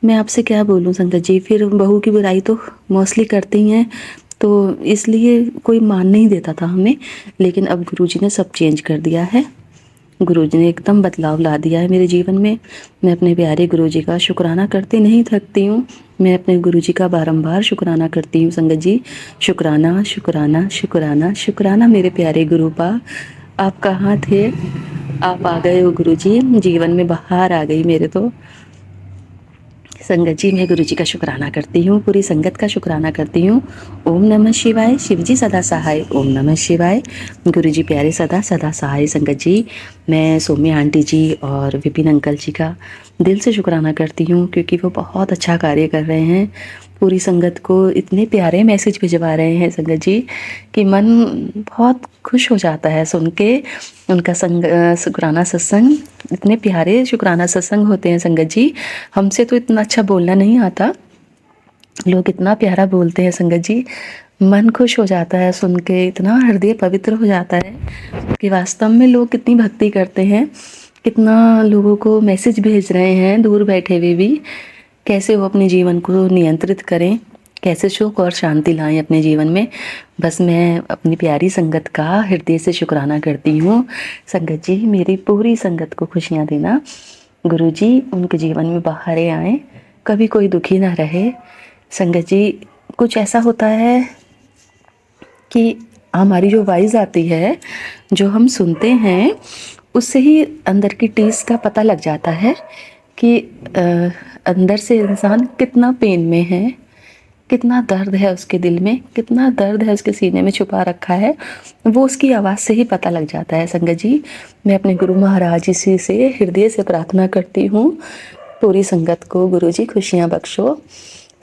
H: मैं आपसे क्या बोलूं संगत जी, फिर बहू की बुराई तो मोस्टली करती हैं, तो इसलिए कोई मान नहीं देता था हमें। लेकिन अब गुरुजी ने सब चेंज कर दिया है, गुरुजी ने एकदम बदलाव ला दिया है मेरे जीवन में। मैं अपने प्यारे गुरुजी का शुक्राना करती नहीं थकती हूँ, मैं अपने गुरुजी का बारंबार शुक्राना करती हूँ। संगत जी, शुक्राना शुक्राना शुक्राना शुक्राना मेरे प्यारे गुरुपा। आप कहाँ थे, आप आ गए हो गुरुजी, जीवन में बाहर आ गई मेरे तो। संगत जी, मैं गुरु जी का शुक्राना करती हूँ, पूरी संगत का शुक्राना करती हूँ। ओम नमः शिवाय, शिव जी सदा सहाय। ओम नमः शिवाय, गुरु जी प्यारे सदा सदा सहाय। संगत जी, मैं सौम्या आंटी जी और विपिन अंकल जी का दिल से शुक्राना करती हूँ क्योंकि वो बहुत अच्छा कार्य कर रहे हैं। पूरी संगत को इतने प्यारे मैसेज भिजवा रहे हैं संगत जी कि मन बहुत खुश हो जाता है सुन के उनका शुक्राना सत्संग। इतने प्यारे शुक्राना सत्संग होते हैं संगत जी। हमसे तो इतना अच्छा बोलना नहीं आता, लोग इतना प्यारा बोलते हैं संगत जी, मन खुश हो जाता है सुन के, इतना हृदय पवित्र हो जाता है कि वास्तव में लोग कितनी भक्ति करते हैं, कितना लोगों को मैसेज भेज रहे हैं दूर बैठे हुए भी, कैसे वो अपने जीवन को नियंत्रित करें, कैसे सुख और शांति लाएं अपने जीवन में। बस मैं अपनी प्यारी संगत का हृदय से शुक्राना करती हूँ। संगत जी मेरी पूरी संगत को खुशियाँ देना, गुरु जी उनके जीवन में बहारें आएँ, कभी कोई दुखी ना रहे। संगत जी कुछ ऐसा होता है कि हमारी जो वाइज आती है, जो हम सुनते हैं, उससे ही अंदर की टीस का पता लग जाता है कि अंदर से इंसान कितना पेन में है, कितना दर्द है उसके दिल में, कितना दर्द है उसके सीने में छुपा रखा है, वो उसकी आवाज़ से ही पता लग जाता है। संगत जी मैं अपने गुरु महाराज जी से हृदय से प्रार्थना करती हूँ, पूरी संगत को गुरु जी खुशियाँ बख्शो,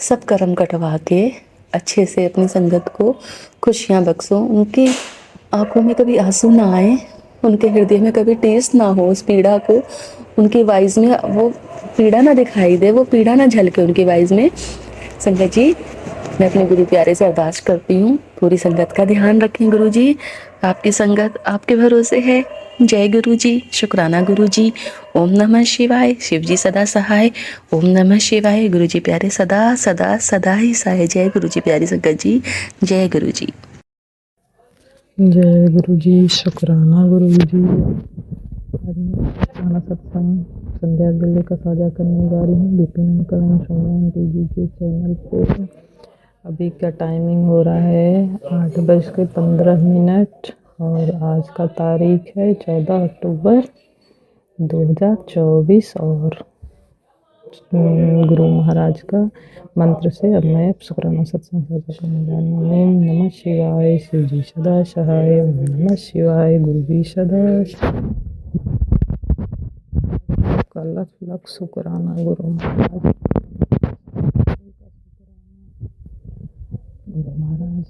H: सब कर्म कटवा के अच्छे से अपनी संगत को खुशियाँ बख्शो, उनकी आंखों में कभी आंसू ना आए, उनके हृदय में कभी टेस्ट ना हो उस पीड़ा को, उनकी वाइज में वो पीड़ा ना दिखाई दे, वो पीड़ा ना झलके उनकी वाइज में। संगत जी मैं अपने गुरु प्यारे से अरदास करती हूँ, पूरी संगत का ध्यान रखें गुरु जी, आपकी संगत आपके भरोसे है। जय गुरु जी, शुक्राना गुरु जी। ओम नमः शिवाय, शिव जी सदा सहाय। ओम नमः शिवाय, गुरु जी प्यारे सदा सदा सदा ही सहाय। जय गुरु जी प्यारी संगत जी, जय गुरु जी।
I: जय गुरु जी, शुक्राना गुरु जी। आज मैं गाना सत्संग संध्या बेले का साझा करने जा रही हूँ Vipin uncle and Sonia aunty ji के चैनल पे। अभी का टाइमिंग हो रहा है 8:15 और आज का तारीख है 14 अक्टूबर 2024 और गुरु महाराज का मंत्र से अब मैं शुक्राना सत्संग साझा करने जा रही हूँ। ओम नमः शिवाय, शिव जी सदा सहाय। ओम नमः शिवाय, गुरु जी सदा सहाय। का लख लख शुक्राना गुरु महाराज, गुरु महाराज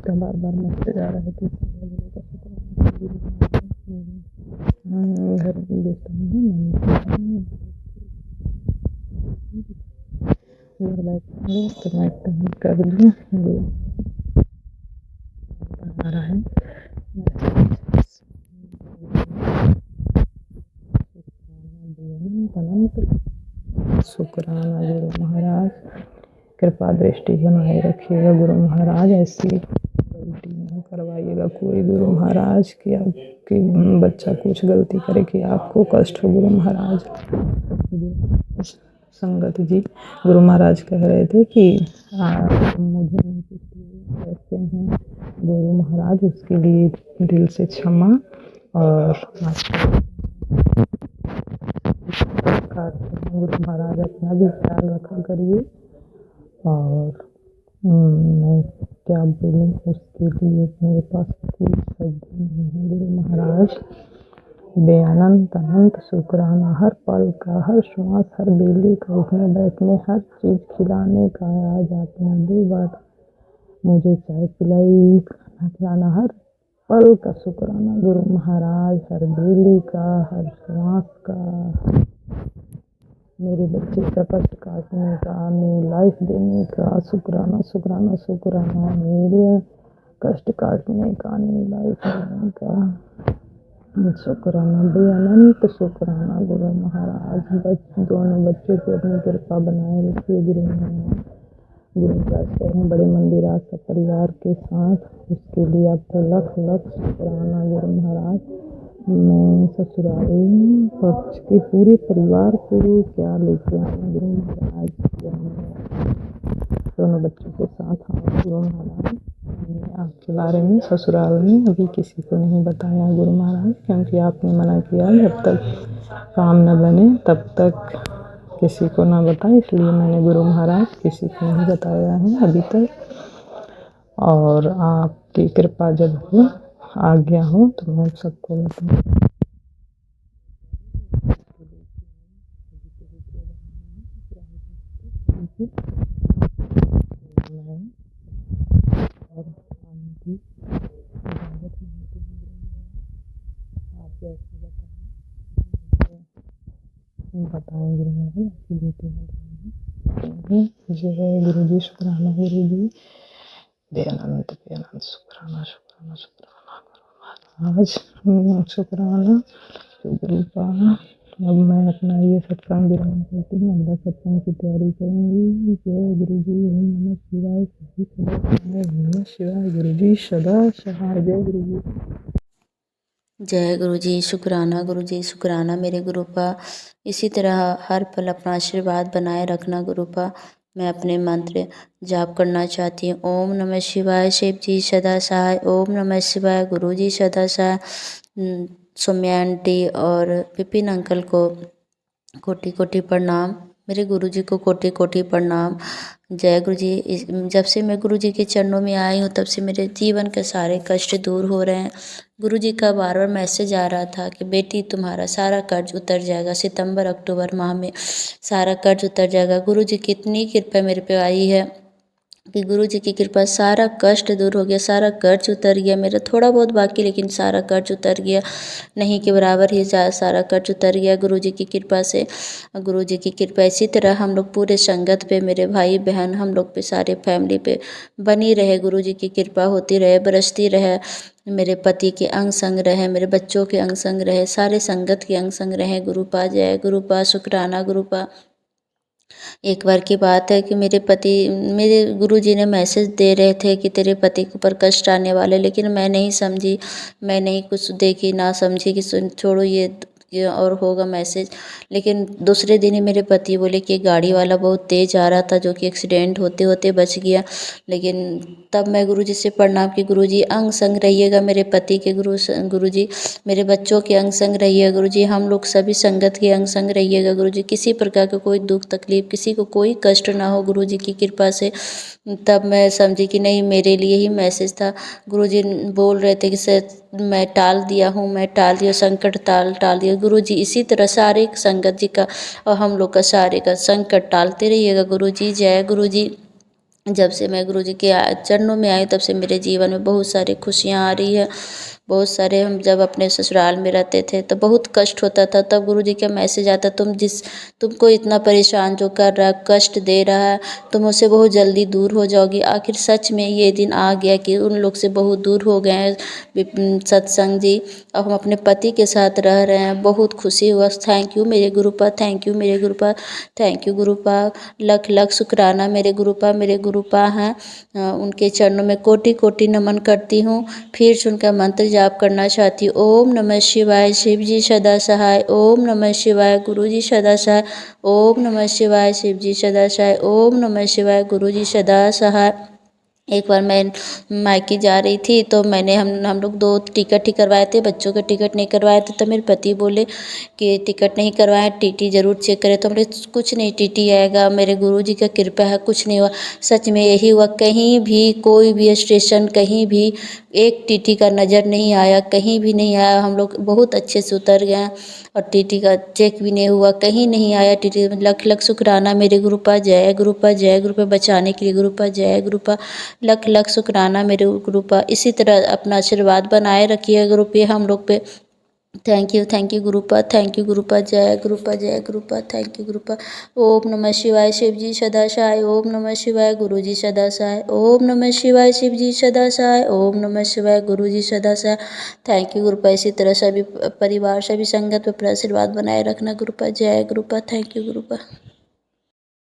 I: का बार बार मैसेज आ रहा है कि का शुक्राना गुरु महाराज। घर में देखता हूँ घर बैठा हूँ तो मैं कहीं कर दूँ आ रहा है शुक्राना गुरु महाराज, कृपा दृष्टि बनाए रखिएगा गुरु महाराज, ऐसी गलती नहीं करवाइएगा कोई गुरु महाराज कि आपकी बच्चा कुछ गलती करे कि आपको कष्ट हो गुरु महाराज। संगत जी गुरु महाराज कह रहे थे कि मुझे ऐसे हैं गुरु महाराज, उसके लिए दिल से क्षमा और गुरु महाराज अपना भी ख्याल रखा करिए। और मैं क्या बोलूँ उसके लिए मेरे पास कोई शब्द नहीं है गुरु महाराज। बेअनंत अनंत शुक्राना हर पल का, हर श्वास, हर बेली का, उठने बैठने हर चीज़ खिलाने का। आज आपने 2 बार मुझे चाय पिलाई, खाना खिलाना, हर पल का शुक्राना गुरु महाराज, हर बेली का, हर श्वास का, मेरे बच्चे का कष्ट काटने का, न्यू लाइफ देने का शुक्राना शुक्राना शुक्राना, मेरे कष्ट काटने का, न्यू लाइफ देने का शुक्राना, बेअनंत शुक्राना गुरु महाराज। दोनों बच्चों पे अपनी कृपा बनाए रखिए गुरु महाराज। गुरु महाराज कहें बड़े मंदिर आज सब परिवार के साथ, उसके लिए आपको लख लख शुक्राना गुरु महाराज। मैं ससुराल पक्ष के पूरे परिवार को क्या लेके आए गुरु महाराज, दोनों बच्चों के साथ आए गुरु महाराज। मैंने आपके बारे में ससुराल में अभी किसी को नहीं बताया गुरु महाराज, क्योंकि आपने मना किया जब तक काम न बने तब तक किसी को ना बताए, इसलिए मैंने गुरु महाराज किसी को नहीं बताया है अभी तक। और आपकी कृपा जब हो, आज्ञा हो तो मैं सबको बताऊँ। और आने की इजाज़त मांगती हूँ। आप जैसे बताएं गुरु महाराज, आपकी बेटी ने जय गुरु जी, शुक्राना गुरु जी, बेअनंत शुक्राना शुक्राना शुक्राना आज शुक्राना गुरु का। अब मैं अपना ये सत्संग विराम करती हूँ, अगला सत्संग की तैयारी करूँगी। जय गुरु जी, ओम नमः शिवाय, सभी सदा सहाय, ओम नमः शिवाय, गुरु जी सदा सहाय। जय गुरु जी।
H: जय गुरु जी, शुक्राना मेरे गुरुपा। इसी तरह हर पल अपना आशीर्वाद बनाए रखना गुरुपा। मैं अपने मंत्र जाप करना चाहती हूँ। ओम नमः शिवाय, शिव जी सदा सहाय। ओम नमः शिवाय, गुरु जी सदा सहाय। सौम्या आंटी और विपिन अंकल को कोटि कोटि प्रणाम। मेरे गुरु जी को कोटि कोटि प्रणाम। जय गुरु जी। जब से मैं गुरु जी के चरणों में आई हूँ तब से मेरे जीवन के सारे कष्ट दूर हो रहे हैं। गुरु जी का बार बार मैसेज आ रहा था कि बेटी तुम्हारा सारा कर्ज उतर जाएगा, सितंबर अक्टूबर माह में सारा कर्ज उतर जाएगा। गुरु जी की इतनी कृपा मेरे पे आई है कि गुरु जी की कृपा सारा कष्ट दूर हो गया, सारा कर्ज उतर गया। मेरा थोड़ा बहुत बाकी, लेकिन सारा कर्ज उतर गया। नहीं के बराबर ही सारा कर्ज उतर गया गुरु जी की कृपा से। गुरु जी की कृपा इसी तरह हम लोग पूरे संगत पे, मेरे भाई बहन, हम लोग पे, सारे फैमिली पे बनी रहे। गुरु जी की कृपा होती रहे, बरसती रहे। मेरे पति के अंग संग रहे, मेरे बच्चों के अंग संग रहे, सारे संगत के अंग संग रहे। गुरुपा जय गुरुपा, शुक्राना गुरुपा। एक बार की बात है कि मेरे गुरुजी ने मैसेज दे रहे थे कि तेरे पति के ऊपर कष्ट आने वाले, लेकिन मैं नहीं समझी, मैं नहीं कुछ देखी ना समझी कि छोड़ो ये और होगा मैसेज। लेकिन दूसरे दिन ही मेरे पति बोले कि गाड़ी वाला बहुत तेज़ आ रहा था, जो कि एक्सीडेंट होते होते बच गया। लेकिन तब मैं गुरुजी से प्रणाम कि गुरुजी अंग संग रहिएगा, मेरे पति के गुरुजी मेरे बच्चों के अंग संग रहिएगा गुरुजी, हम लोग सभी संगत के अंग संग रहिएगा गुरुजी। किसी प्रकार का कोई दुख तकलीफ, किसी को कोई कष्ट ना हो गुरुजी की कृपा से। तब मैं समझी कि नहीं, मेरे लिए ही मैसेज था। गुरुजी बोल रहे थे कि मैं टाल दिया, संकट टाल दिया गुरुजी। इसी तरह सारे संगत जी का और हम लोग का सारे का संकट टालते रहिएगा गुरुजी। जय गुरुजी। जब से मैं गुरुजी के चरणों में आई तब से मेरे जीवन में बहुत सारी खुशियाँ आ रही है। बहुत सारे, हम जब अपने ससुराल में रहते थे तो बहुत कष्ट होता था, तब गुरुजी का मैसेज आता, तुमको इतना परेशान जो कर रहा है, कष्ट दे रहा है, तुम उससे बहुत जल्दी दूर हो जाओगी। आखिर सच में ये दिन आ गया कि उन लोग से बहुत दूर हो गए हैं सत्संग जी। अब हम अपने पति के साथ रह रहे हैं, बहुत खुशी हुआ। थैंक यू मेरे गुरुपा, थैंक यू मेरे गुरुपा, थैंक यू गुरुपा। लख लख शुक्राना मेरे गुरुपा हैं। उनके चरणों में कोटि कोटि नमन करती हूँ। फिर से उनका मंत्र जाप करना चाहती हूँ। ओम नमः शिवाय, शिव जी सदा सहाय। ओम नमः शिवाय, गुरु जी सदा सहाय। ओम नमः शिवाय, शिव जी सदा सहाय। ओम नमः शिवाय, गुरु जी सदा सहाय। एक बार मैं मायके जा रही थी तो मैंने हम लोग 2 टिकट ही करवाए थे, बच्चों के टिकट नहीं करवाए थे। तो मेरे पति बोले कि टिकट नहीं करवाए, टीटी ज़रूर चेक करें। तो हमने कुछ नहीं, टीटी आएगा, मेरे गुरुजी का कृपा है, कुछ नहीं हुआ। सच में यही हुआ। कहीं भी कोई भी स्टेशन, कहीं भी एक टीटी का नज़र नहीं आया, कहीं भी नहीं आया। हम लोग बहुत अच्छे से उतर गए और टीटी का चेक भी नहीं हुआ, कहीं नहीं आया टीटी। लख लख शुक्राना मेरे गुरुपा, जय गुरुपा, जय गुरुपा। बचाने के लिए गुरुपा, जय गुरुपा। लख लख शुक्राना मेरे गुरुपा। इसी तरह अपना आशीर्वाद बनाए रखिए गुरुपे हम लोग पे। थैंक यू गुरुपा, थैंक यू गुरुपा। जय गुरुपा, जय गुरुपा, थैंक यू गुरुपा। ओम नमः शिवाय, शिव जी सदा सहाय। ओम नमः शिवाय, गुरु जी सदा सहाय। ओम नमः शिवाय, शिव जी सदा सहाय। ओम नमः शिवाय, गुरु जी सदा सहाय। Thank you गुरुपा। इसी तरह सभी परिवार, सभी संगत पर आशीर्वाद बनाए रखना गुरुपा। जय गुरुपा, थैंक यू गुरुपा।